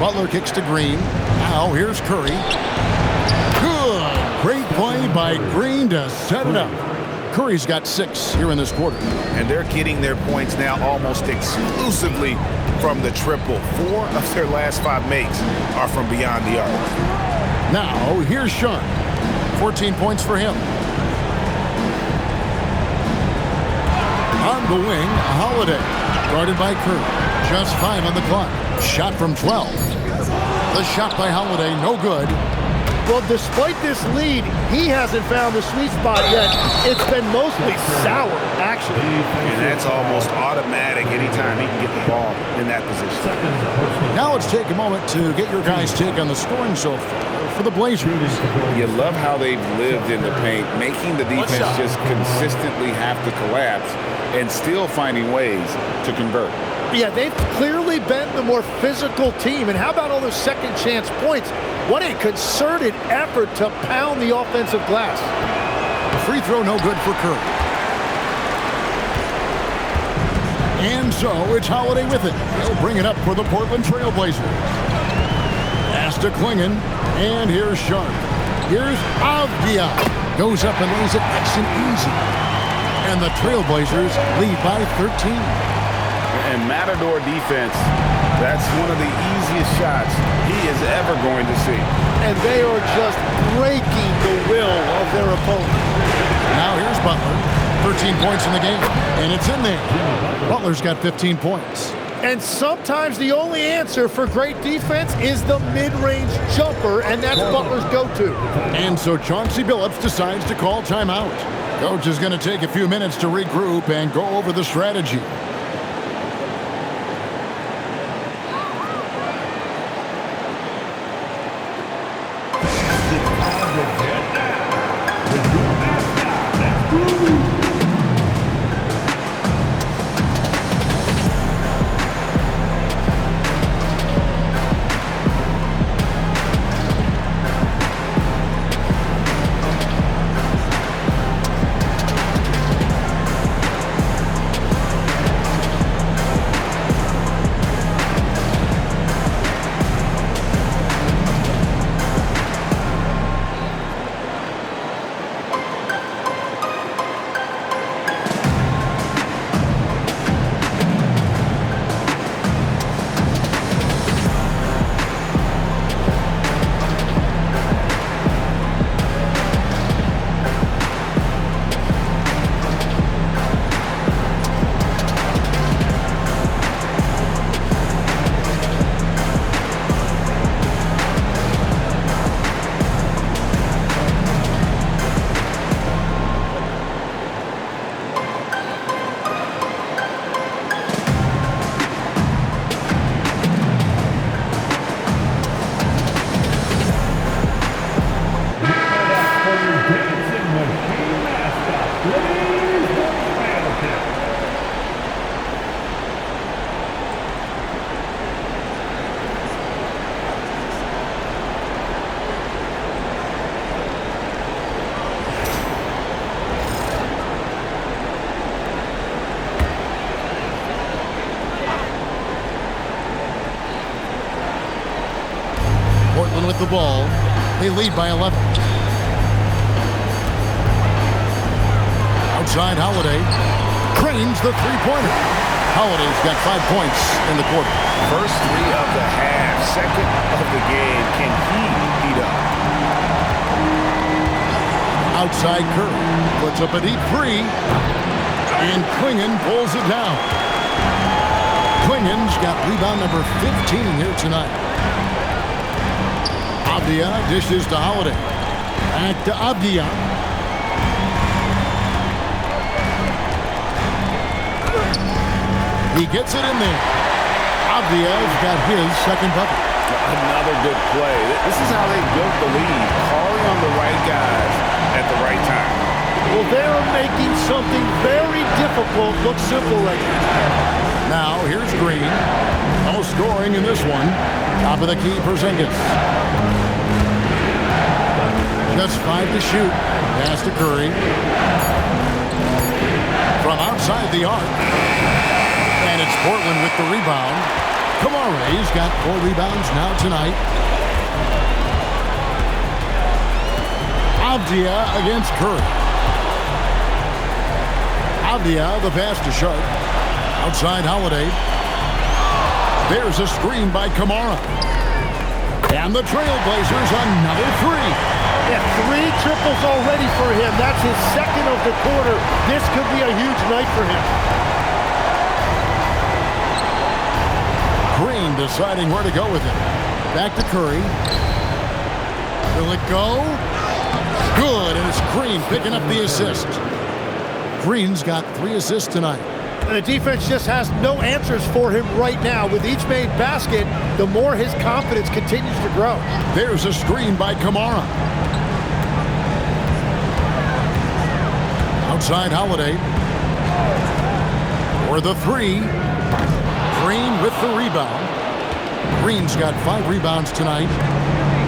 Butler kicks to Green. Now here's Curry. Good. Great play by Green to set it up. Curry's got 6 here in this quarter. And they're getting their points now almost exclusively from the triple. 4 of their last 5 makes are from beyond the arc. Now here's Sean. 14 points for him. On the wing, Holiday. Guarded by Curry. Just 5 on the clock. Shot from 12. The shot by Holiday, no good. Well, despite this lead, he hasn't found the sweet spot yet. It's been mostly sour, actually. And that's almost automatic anytime he can get the ball in that position. Now let's take a moment to get your guys' take on the scoring so far for the Blazers. You love how they've lived in the paint, making the defense just consistently have to collapse and still finding ways to convert. Yeah, they've clearly been the more physical team. And how about all those second chance points? What a concerted effort to pound the offensive glass. Free throw no good for Curry. And so it's Holiday with it. He'll bring it up for the Portland Trailblazers. Pass to Klingon. And here's Sharp. Here's Avdia. Goes up and lays it nice and easy. And the Trailblazers lead by 13. And Matador defense, that's one of the easiest shots he is ever going to see. And they are just breaking the will of their opponent. Now here's Butler. 13 points in the game. And it's in there. Butler's got 15 points. And sometimes the only answer for great defense is the mid-range jumper, and that's Butler's go-to. And so Chauncey Billups decides to call timeout. Coach is going to take a few minutes to regroup and go over the strategy. with the ball. They lead by 11. Outside Holiday. Cranes the three-pointer. Holiday's got 5 points in the quarter. First three of the half, second of the game. Can he beat up? Outside Curry. Puts up a deep three. And Clingan pulls it down. Clingan's got rebound number 15 here tonight. Avdia dishes to Holiday. Back to Avdia. He gets it in there. Avdia's got his second bucket. Another good play. This is how they built the lead, calling on the right guys at the right time. Well, they're making something very difficult look simple right now. Now, here's Green. No scoring in this one. Top of the key, Porzingis. Just 5 to shoot. Pass to Curry. From outside the arc. And it's Portland with the rebound. Kamare's got 4 rebounds now tonight. Avdia against Curry. Avdia, the pass to Sharp. Outside Holiday. There's a screen by Kamara. And the Trailblazers another three. Yeah, 3 triples already for him. That's his second of the quarter. This could be a huge night for him. Green deciding where to go with it. Back to Curry. Will it go? Good, and it's Green picking up the assist. Green's got 3 assists tonight. And the defense just has no answers for him right now. With each made basket, the more his confidence continues to grow. There's a screen by Kamara. Outside Holiday. For the 3. Green with the rebound. Green's got 5 rebounds tonight.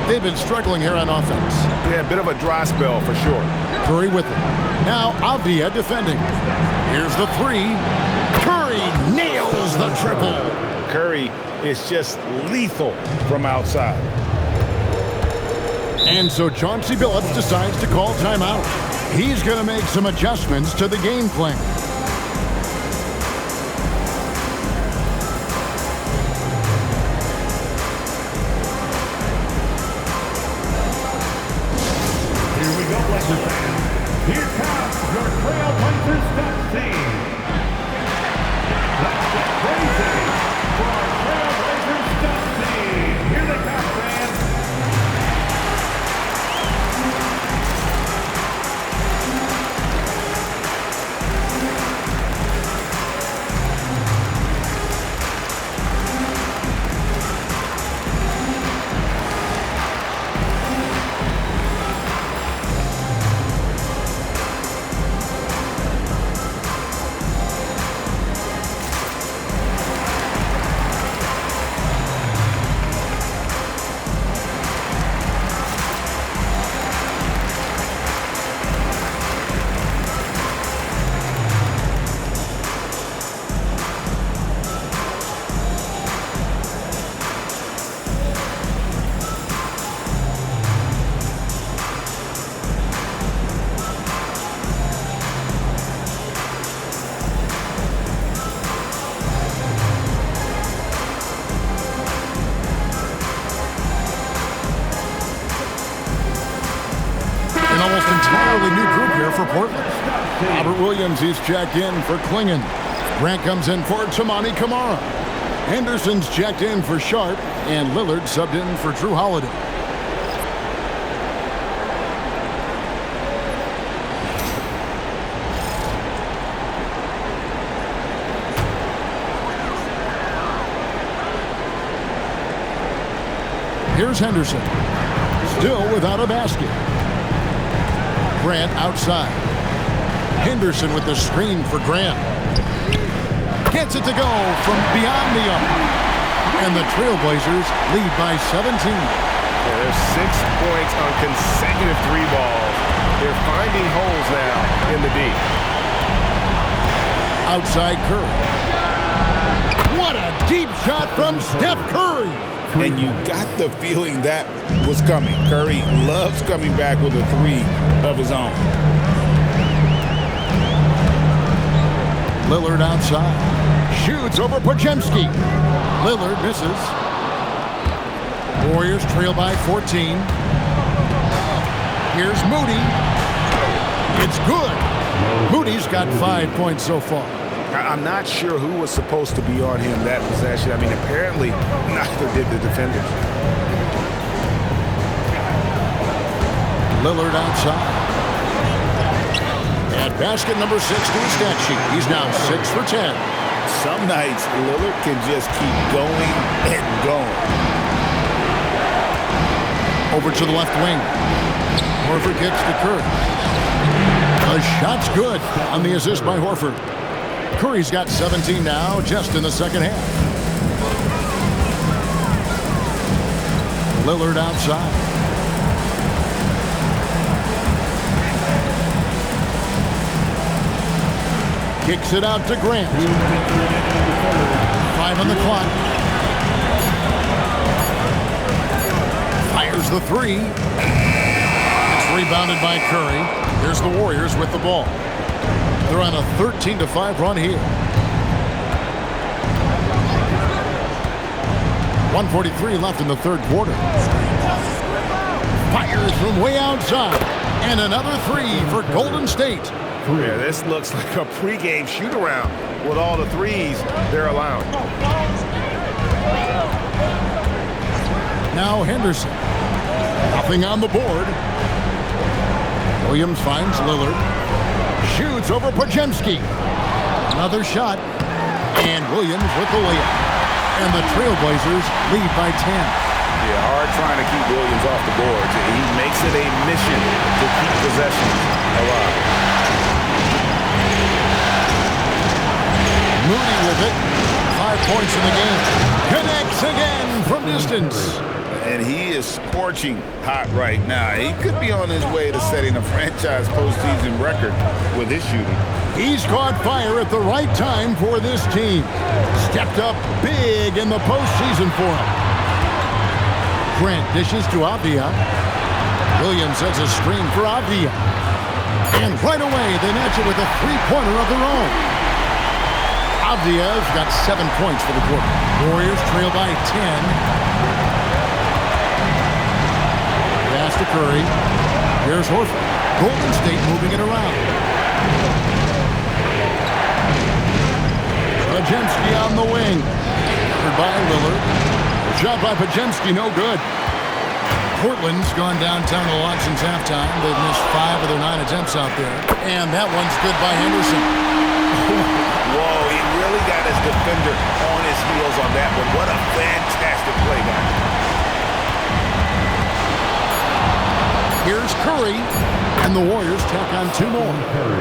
They've been struggling here on offense. Yeah, a bit of a dry spell for sure. Curry with it. Now Avdia defending. Here's the 3. Curry nails the triple. Curry is just lethal from outside. And so Chauncey Billups decides to call timeout. He's going to make some adjustments to the game plan. Here comes your Trailblazers Dunk Team. Let's get crazy for our Trailblazers Dunk Team. Here they come, fans. Almost entirely new group here for Portland. Robert Williams is checked in for Clingan. Grant comes in for Tamani Kamara. Henderson's checked in for Sharp, and Lillard subbed in for Drew Holiday. Here's Henderson, still without a basket. Grant outside. Henderson with the screen for Grant. Gets it to go from beyond the arc. And the Trailblazers lead by 17. There's 6 points on consecutive 3 balls. They're finding holes now in the D. Outside Curry. What a deep shot from Steph Curry. and you got the feeling that was coming. Curry loves coming back with a three of his own. Lillard outside. Shoots over Podziemski. Lillard misses. Warriors trail by 14. Here's Moody. It's good. Moody's got 5 points so far. I'm not sure who was supposed to be on him that possession. I mean, apparently neither did the defenders. Lillard outside. At basket number 6 to his stat sheet. He's now 6 for 10. Some nights, Lillard can just keep going and going. Over to the left wing. Horford kicks to Curry. The shot's good on the assist by Horford. Curry's got 17 now, just in the second half. Lillard outside. Kicks it out to Grant. 5 on the clock. Fires the three. It's rebounded by Curry. Here's the Warriors with the ball. They're on a 13-5 run here. 1:43 left in the third quarter. Fires from way outside. And another three for Golden State. Yeah, this looks like a pregame shoot-around with all the threes they're allowing. Now Henderson. Nothing on the board. Williams finds Lillard. Shoots over Podziemski. Another shot. And Williams with the layup. And the Trailblazers lead by 10. Yeah, hard trying to keep Williams off the board. He makes it a mission to keep possessions alive. Moody with it. 5 points in the game. Connects again from distance. And he is scorching hot right now. He could be on his way to setting a franchise postseason record with his shooting. He's caught fire at the right time for this team. Stepped up big in the postseason for him. Grant dishes to Avdia. Williams sets a screen for Avdia. And right away, they match it with a three-pointer of their own. Avdia's got 7 points for the quarter. Warriors trail by 10. Pass to Curry. Here's Horford. Golden State moving it around. Podziemski on the wing. Covered by Lillard. Shot by Podziemski, no good. Portland's gone downtown a lot since halftime. They've missed 5 of their 9 attempts out there. And that one's good by Henderson. Whoa, he really got his defender on his heels on that one. What a fantastic play, guys. Here's Curry, and the Warriors tack on 2 more.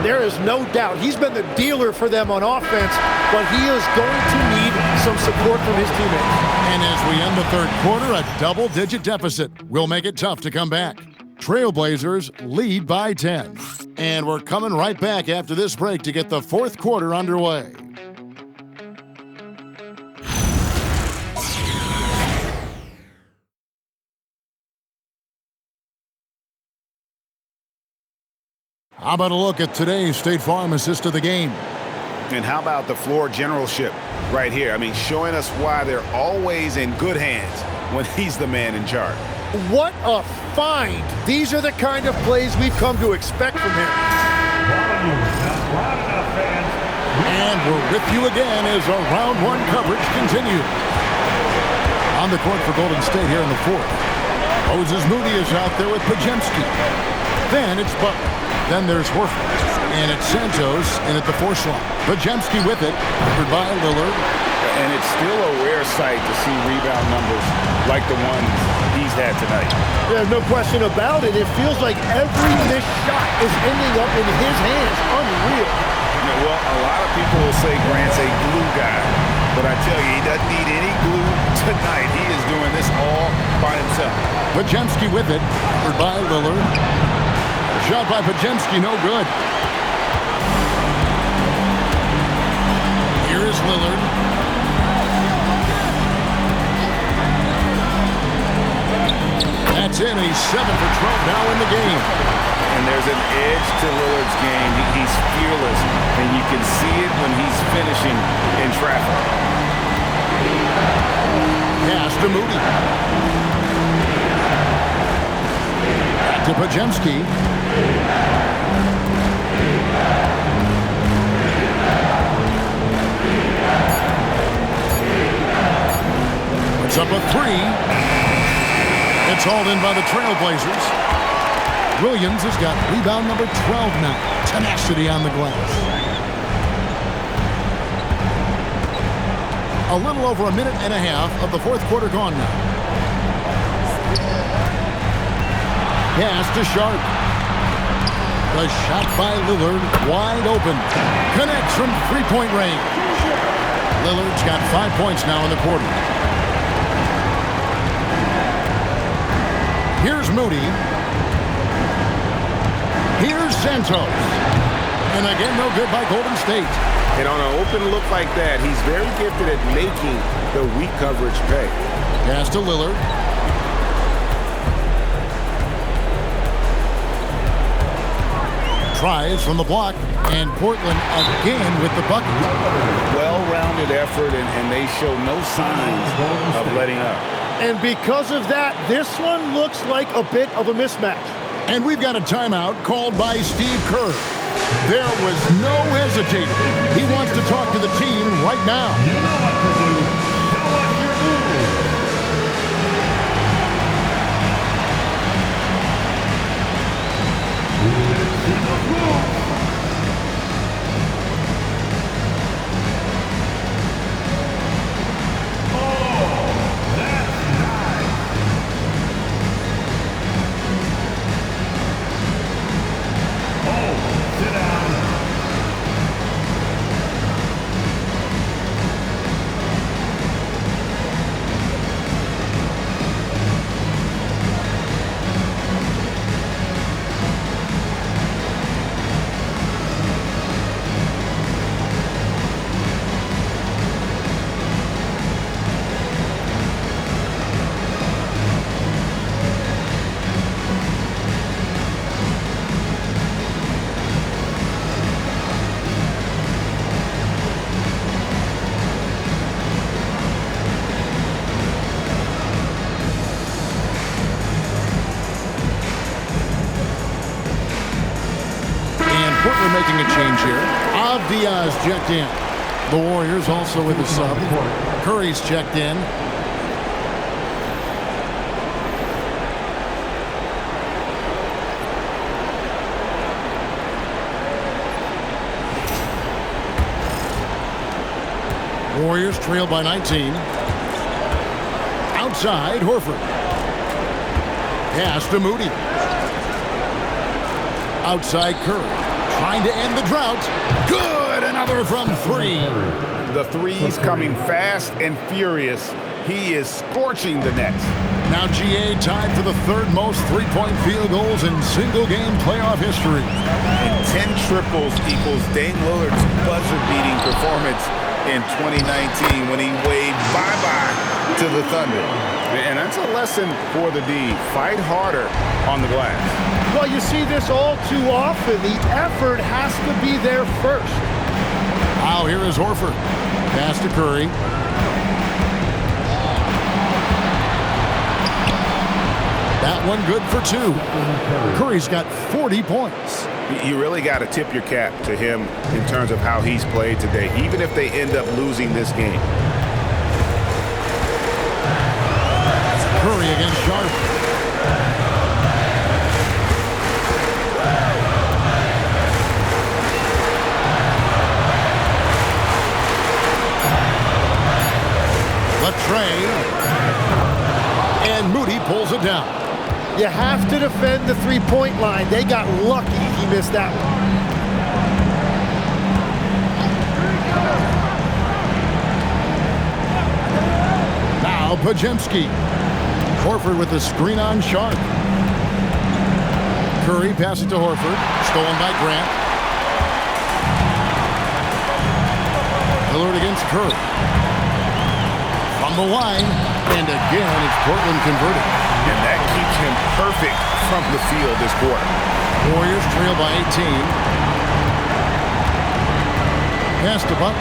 There is no doubt he's been the dealer for them on offense, but he is going to need some support from his teammates. And as we end the third quarter, a double-digit deficit will make it tough to come back. Trailblazers lead by 10. And we're coming right back after this break to get the fourth quarter underway. How about a look at today's State Farm assist of the game? And how about the floor generalship right here? I mean, showing us why they're always in good hands when he's the man in charge. What a find. These are the kind of plays we've come to expect from him. And we're with you again as our round 1 coverage continues. On the court for Golden State here in the fourth. Moses Moody is out there with Podziemski. Then it's Butler. Then there's Horford. And it's Santos in at the 4 slot. Podziemski with it. Covered by Lillard. And it's still a rare sight to see rebound numbers like the ones he's had tonight. There's no question about it. It feels like every missed shot is ending up in his hands. Unreal. Well, a lot of people will say Grant's a glue guy. But I tell you, he doesn't need any glue tonight. He is doing this all by himself. Podziemski with it. Covered by Lillard. Shot by Podziemski, no good. Here is Lillard. 7 for 12 now in the game. And there's an edge to Lillard's game. He's fearless, and you can see it when he's finishing in traffic. Pass to Moody. Back to Podziemski. Puts up a 3. It's hauled in by the Trailblazers. Williams has got rebound number 12 now. Tenacity on the glass. A little over a minute and a half of the fourth quarter gone now. Pass to Sharp. The shot by Lillard, wide open. Connects from three-point range. Lillard's got 5 points now in the quarter. Here's Moody. Here's Santos. And again, no good by Golden State. And on an open look like that, he's very gifted at making the weak coverage pay. Pass to Lillard. Tries from the block, and Portland again with the bucket. Well-rounded effort, and they show no signs of letting up. And because of that, this one looks like a bit of a mismatch. And we've got a timeout called by Steve Kerr. There was no hesitating. He wants to talk to the team right now. You know what to do. Show us your move. Portland making a change here. Diaz checked in. The Warriors also with a sub. Curry's checked in. Warriors trail by 19. Outside, Horford. Pass to Moody. Outside, Curry. Trying to end the drought. Good! Another from 3. The three's coming fast and furious. He is scorching the Nets. Now GA tied for the third most three-point field goals in single-game playoff history. And 10 triples equals Dame Lillard's buzzer-beating performance in 2019 when he waved bye-bye to the Thunder. And that's a lesson for the D. Fight harder on the glass. Well, you see this all too often. The effort has to be there first. Now here is Horford. Pass to Curry. That one good for 2. Curry's got 40 points. You really got to tip your cap to him in terms of how he's played today, even if they end up losing this game. Curry against Sharp. Trey, and Moody pulls it down. You have to defend the three-point line. They got lucky he missed that one. Now Podziemski. Horford with the screen on Sharp. Curry passes to Horford. Stolen by Grant. Lillard against Curry. From the line, and again, it's Portland converted. and that keeps him perfect from the field this quarter. Warriors trail by 18. Pass to Butler.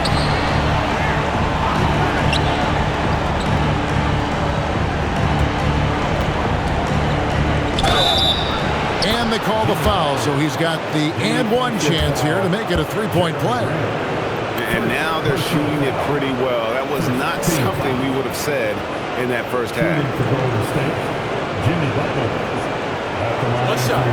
And they call the foul, so he's got the and one chance here to make it a three-point play. And now they're shooting it pretty well. That was not something we would have said in that first half. Jimmy Butler. What's up?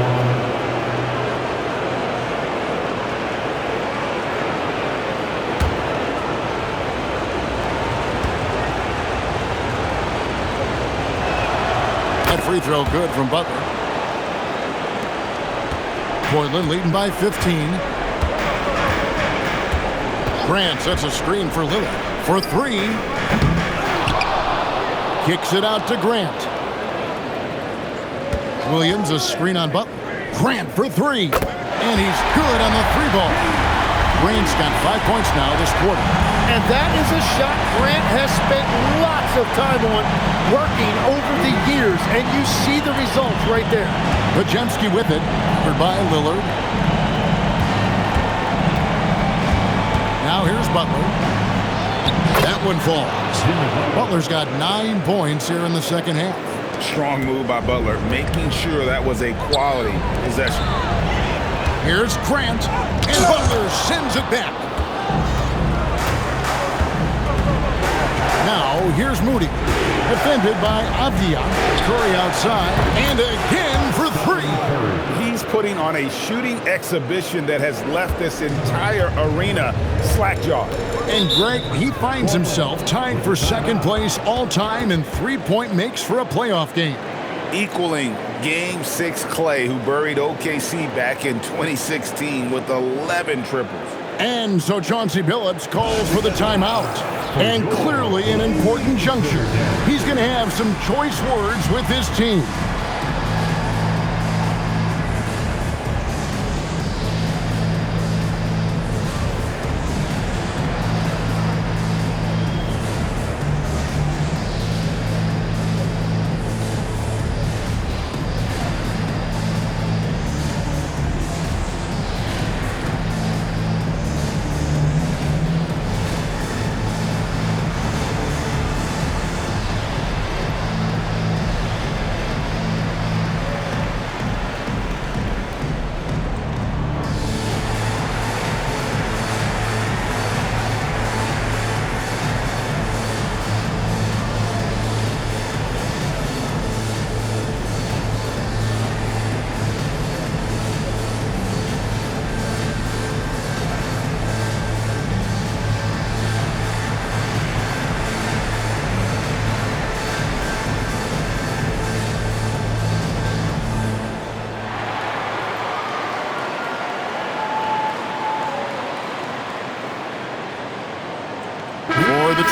That free throw good from Butler. Portland leading by 15. Grant sets a screen for Lillard. For three. Kicks it out to Grant. Williams a screen on Butler. Grant for three. And he's good on the three ball. Grant's got 5 points now this quarter. And that is a shot Grant has spent lots of time on working over the years. And you see the results right there. Podziemski with it. Covered by Lillard. Now here's Butler. That one falls. Butler's got 9 points here in the second half. Strong move by Butler, making sure that was a quality possession. Here's Grant, and Butler sends it back. Now here's Moody, defended by Avdia. Curry outside, and again for three. He's putting on a shooting exhibition that has left this entire arena slack-jawed. And Greg, he finds himself tied for second place all-time in three-point makes for a playoff game. Equaling Game 6 Clay, who buried OKC back in 2016 with 11 triples. And so Chauncey Billups calls for the timeout. And clearly an important juncture. He's going to have some choice words with his team.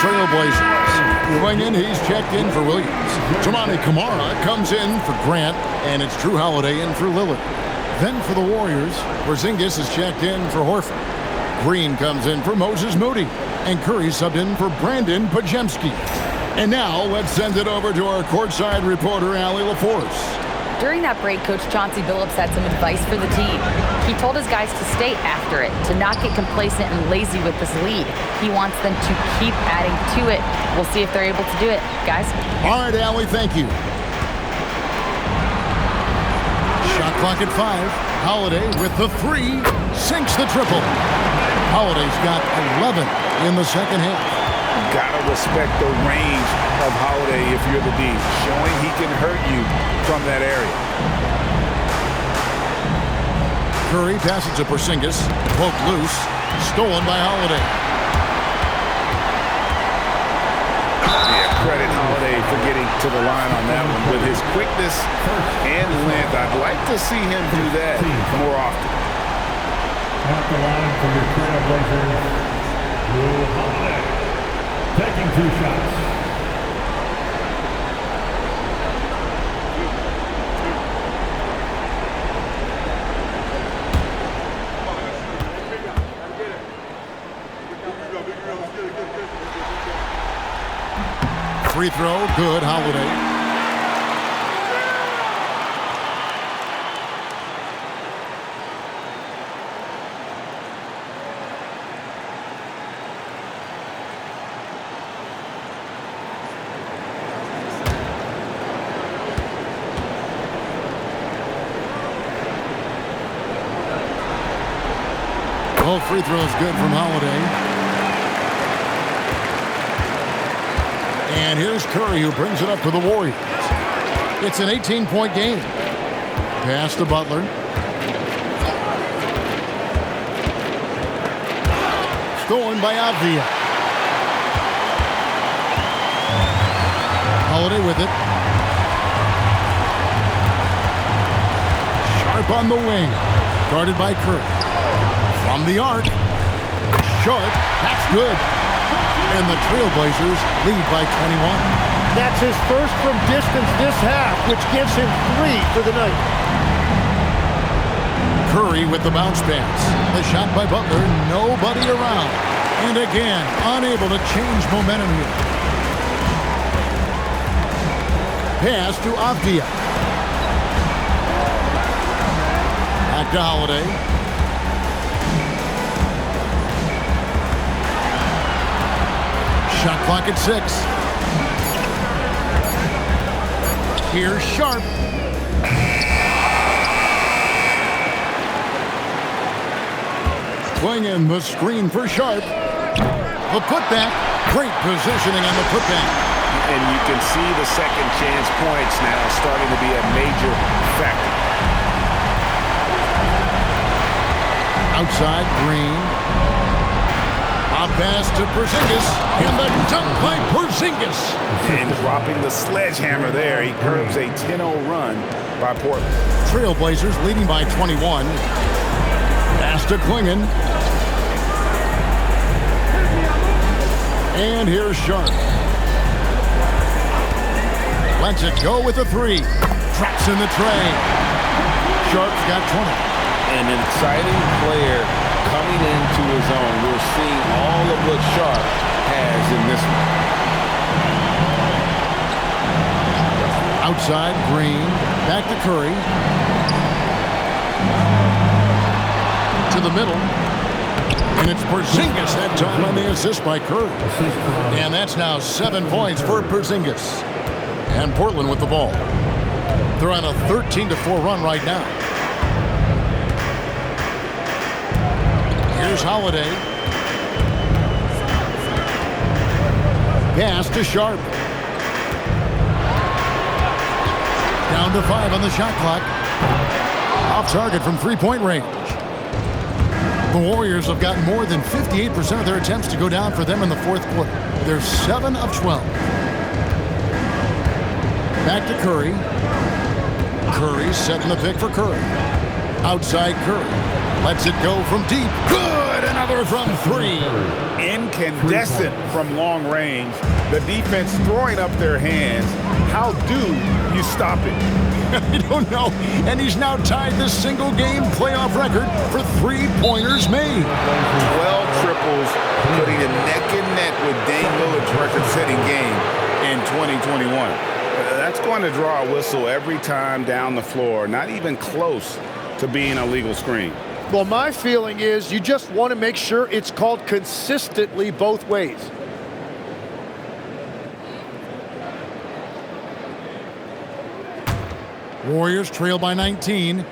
Trailblazers. Going in, he's checked in for Williams. Toumani Camara comes in for Grant, and it's Drew Holiday in for Lillard. Then for the Warriors, Porzingis is checked in for Horford. Green comes in for Moses Moody, and Curry subbed in for Brandon Podziemski. And now let's send it over to our courtside reporter, Allie LaForce. During that break, Coach Chauncey Billups had some advice for the team. He told his guys to stay after it, to not get complacent and lazy with this lead. He wants them to keep adding to it. We'll see if they're able to do it. Guys? All right, Allie, thank you. Shot clock at 5. Holiday with the three, sinks the triple. Holiday's got 11 in the second half. Gotta respect the range of Holiday if you're the D, showing he can hurt you from that area. Curry passes to Porzingis, poked loose, stolen by Holiday. Yeah, credit Holiday for getting to the line on that one. With his quickness and length, I'd like to see him do that more often. At the line for your Trailblazers, Drew Holiday, taking 2 shots. Free throw, good, Holiday. Both free throws good from Holiday. And here's Curry, who brings it up to the Warriors. It's an 18-point game. Pass to Butler. Stolen by Avdia. Holiday with it. Sharp on the wing. Guarded by Curry. From the arc. Short. That's good. And the Trailblazers lead by 21. That's his first from distance this half, which gives him 3 for the night. Curry with the bounce pass. The shot by Butler, nobody around. And again, unable to change momentum here. Pass to Avdia. Back to Holiday. Shot clock at 6. Here's Sharp. Swinging the screen for Sharp. The putback. Great positioning on the putback. And you can see the second chance points now starting to be a major factor. Outside, Green. A pass to Porzingis. And the dunk by Porzingis. And dropping the sledgehammer there, he curbs a 10-0 run by Portland. Trailblazers leading by 21. Pass to Klingon. And here's Sharp. Lets it go with a 3. Traps in the tray. Sharp's got 20. An exciting player coming into his own. We're seeing all of what Sharp has in this one. Outside, Green. Back to Curry. To the middle. And it's Porzingis that time on the assist by Curry. And that's now 7 points for Porzingis. And Portland with the ball. They're on a 13-4 run right now. Here's Holiday. Pass to Sharp. Down to 5 on the shot clock. Off target from three-point range. The Warriors have gotten more than 58% of their attempts to go down for them in the fourth quarter. They're 7 of 12. Back to Curry. Curry setting the pick for Curry. Outside Curry. Lets it go from deep. Good! Another from 3. Incandescent from long range. The defense throwing up their hands. How do you stop it? I don't know. And he's now tied the single-game playoff record for three-pointers made. 12 triples, putting it neck and neck with Dame Lillard's record-setting game in 2021. That's going to draw a whistle every time down the floor. Not even close to being a legal screen. Well, my feeling is you just want to make sure it's called consistently both ways. Warriors trail by 19.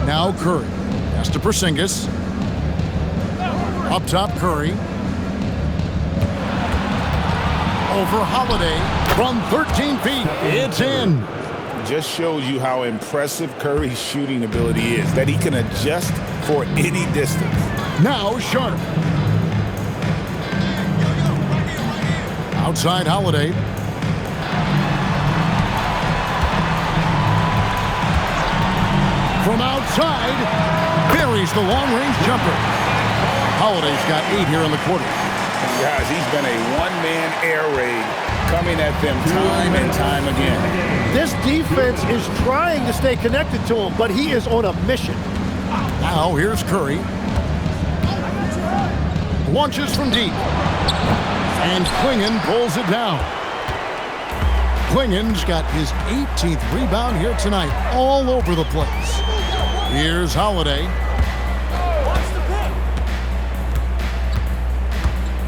Now Curry. Pass to Porzingis. Up top, Curry. Over Holiday from 13 feet. It's in. Just shows you how impressive Curry's shooting ability is, that he can adjust for any distance. Now Sharp. Outside Holiday. From outside, buries the long-range jumper. Holiday's got 8 here in the quarter. Guys, he's been a one-man air raid coming at them time and time again. This defense is trying to stay connected to him, but he is on a mission. Now here's Curry. Launches from deep. And Klingon pulls it down. Klingon's got his 18th rebound here tonight, all over the place. Here's Holiday.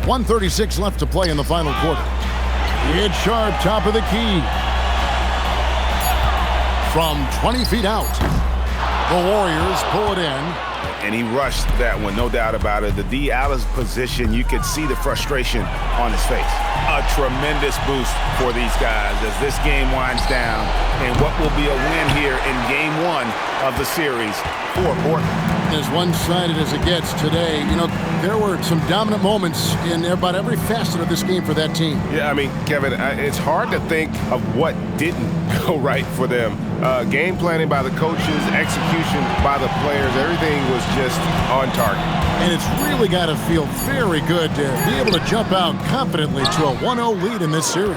1:36 left to play in the final quarter. It's Sharp, top of the key. From 20 feet out. The Warriors pull it in. And he rushed that one, no doubt about it. The D out of position, you could see the frustration on his face. A tremendous boost for these guys as this game winds down and what will be a win here in game 1 of the series for Portland. As one-sided as it gets today, you know, there were some dominant moments in about every facet of this game for that team. Yeah, I mean, Kevin, it's hard to think of what didn't go right for them. Game planning by the coaches, execution by the players, everything was just on target. And it's really got to feel very good to be able to jump out confidently to a 1-0 lead in this series.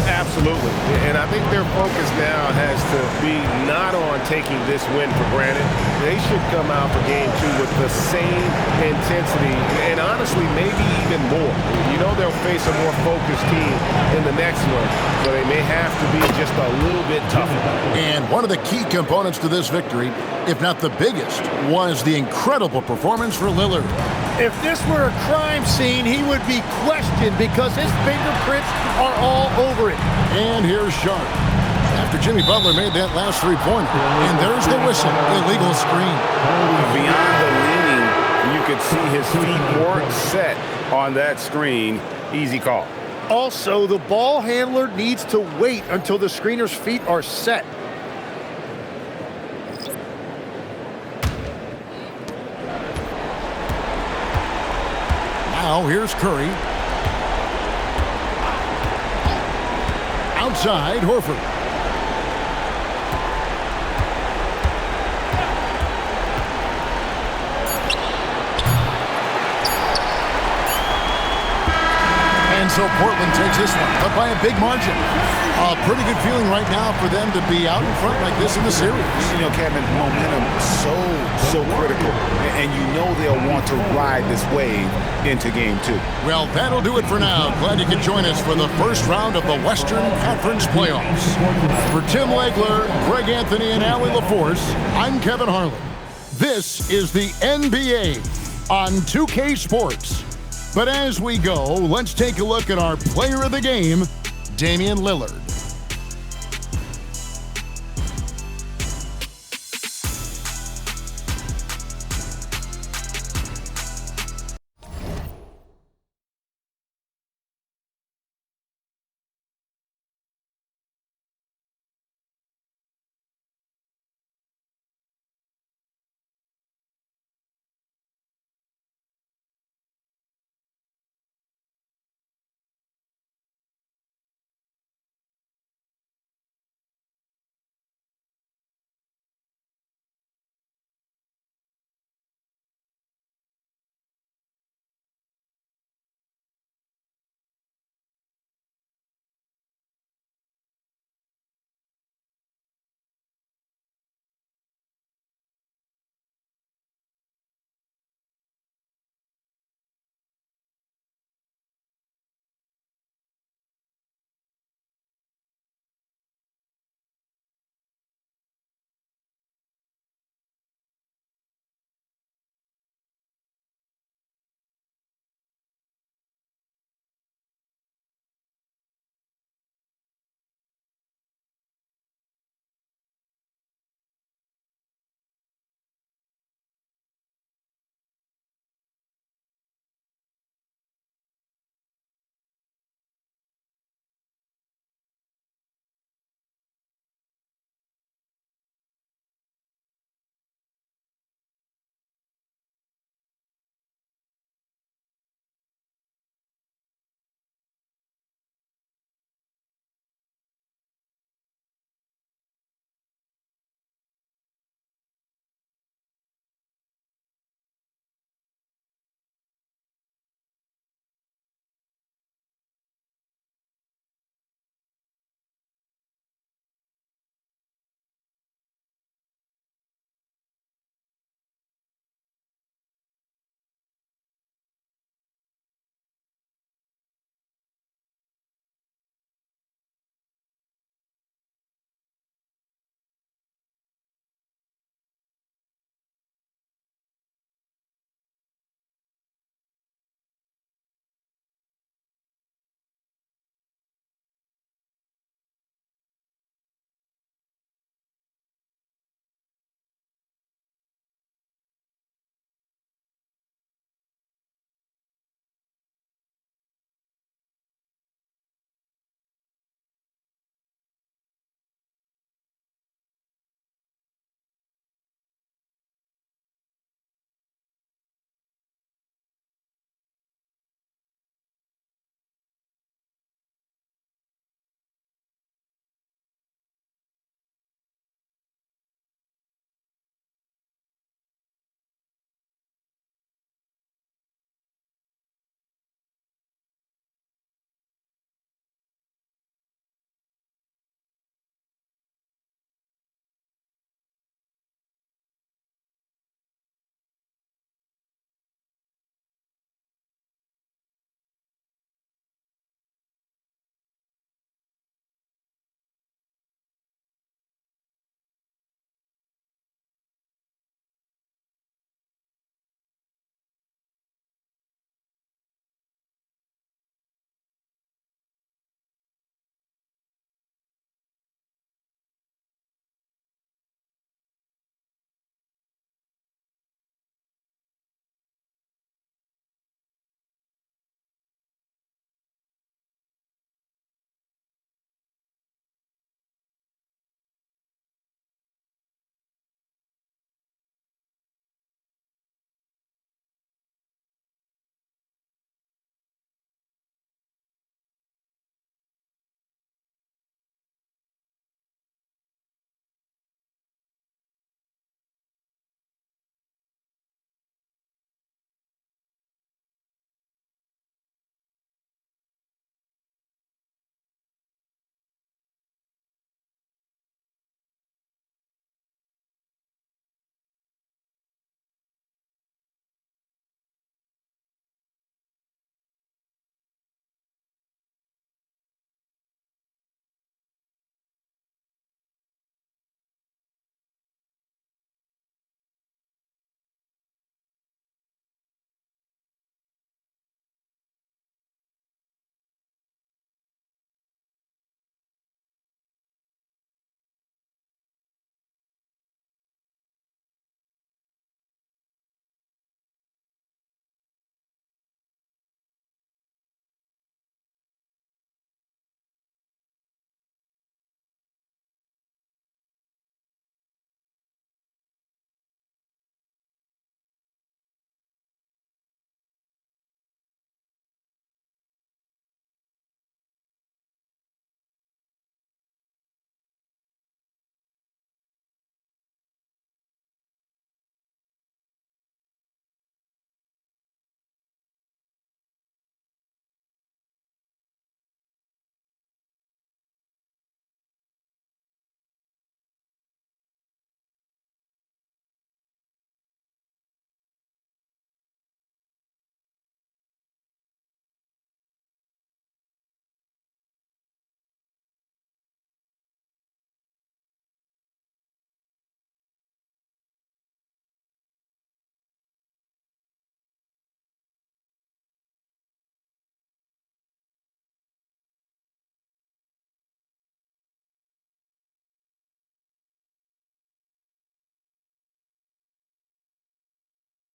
Absolutely. And I think their focus now has to be not on taking this win for granted. They should come out for game 2 with the same intensity and honestly maybe even more. You know they'll face a more focused team in the next one, so they may have to be just a little bit tougher. And one of the key components to this victory, if not the biggest, was the incredible performance for Lillard. If this were a crime scene, he would be questioned because his fingerprints are all over it. And here's Sharp. After Jimmy Butler made that last three-pointer. And there's the whistle, illegal screen. Beyond the leaning, you could see his feet weren't set on that screen. Easy call. Also, the ball handler needs to wait until the screener's feet are set. Now here's Curry. Outside, Horford. And so Portland takes this one, but by a big margin. A pretty good feeling right now for them to be out in front like this in the series. You know, Kevin, momentum so critical, and you know they'll want to ride this wave into game 2. Well, that'll do it for now. Glad you could join us for the first round of the Western Conference Playoffs. For Tim Legler, Greg Anthony, and Allie LaForce, I'm Kevin Harlan. This is the NBA on 2K Sports. But as we go, let's take a look at our player of the game, Damian Lillard.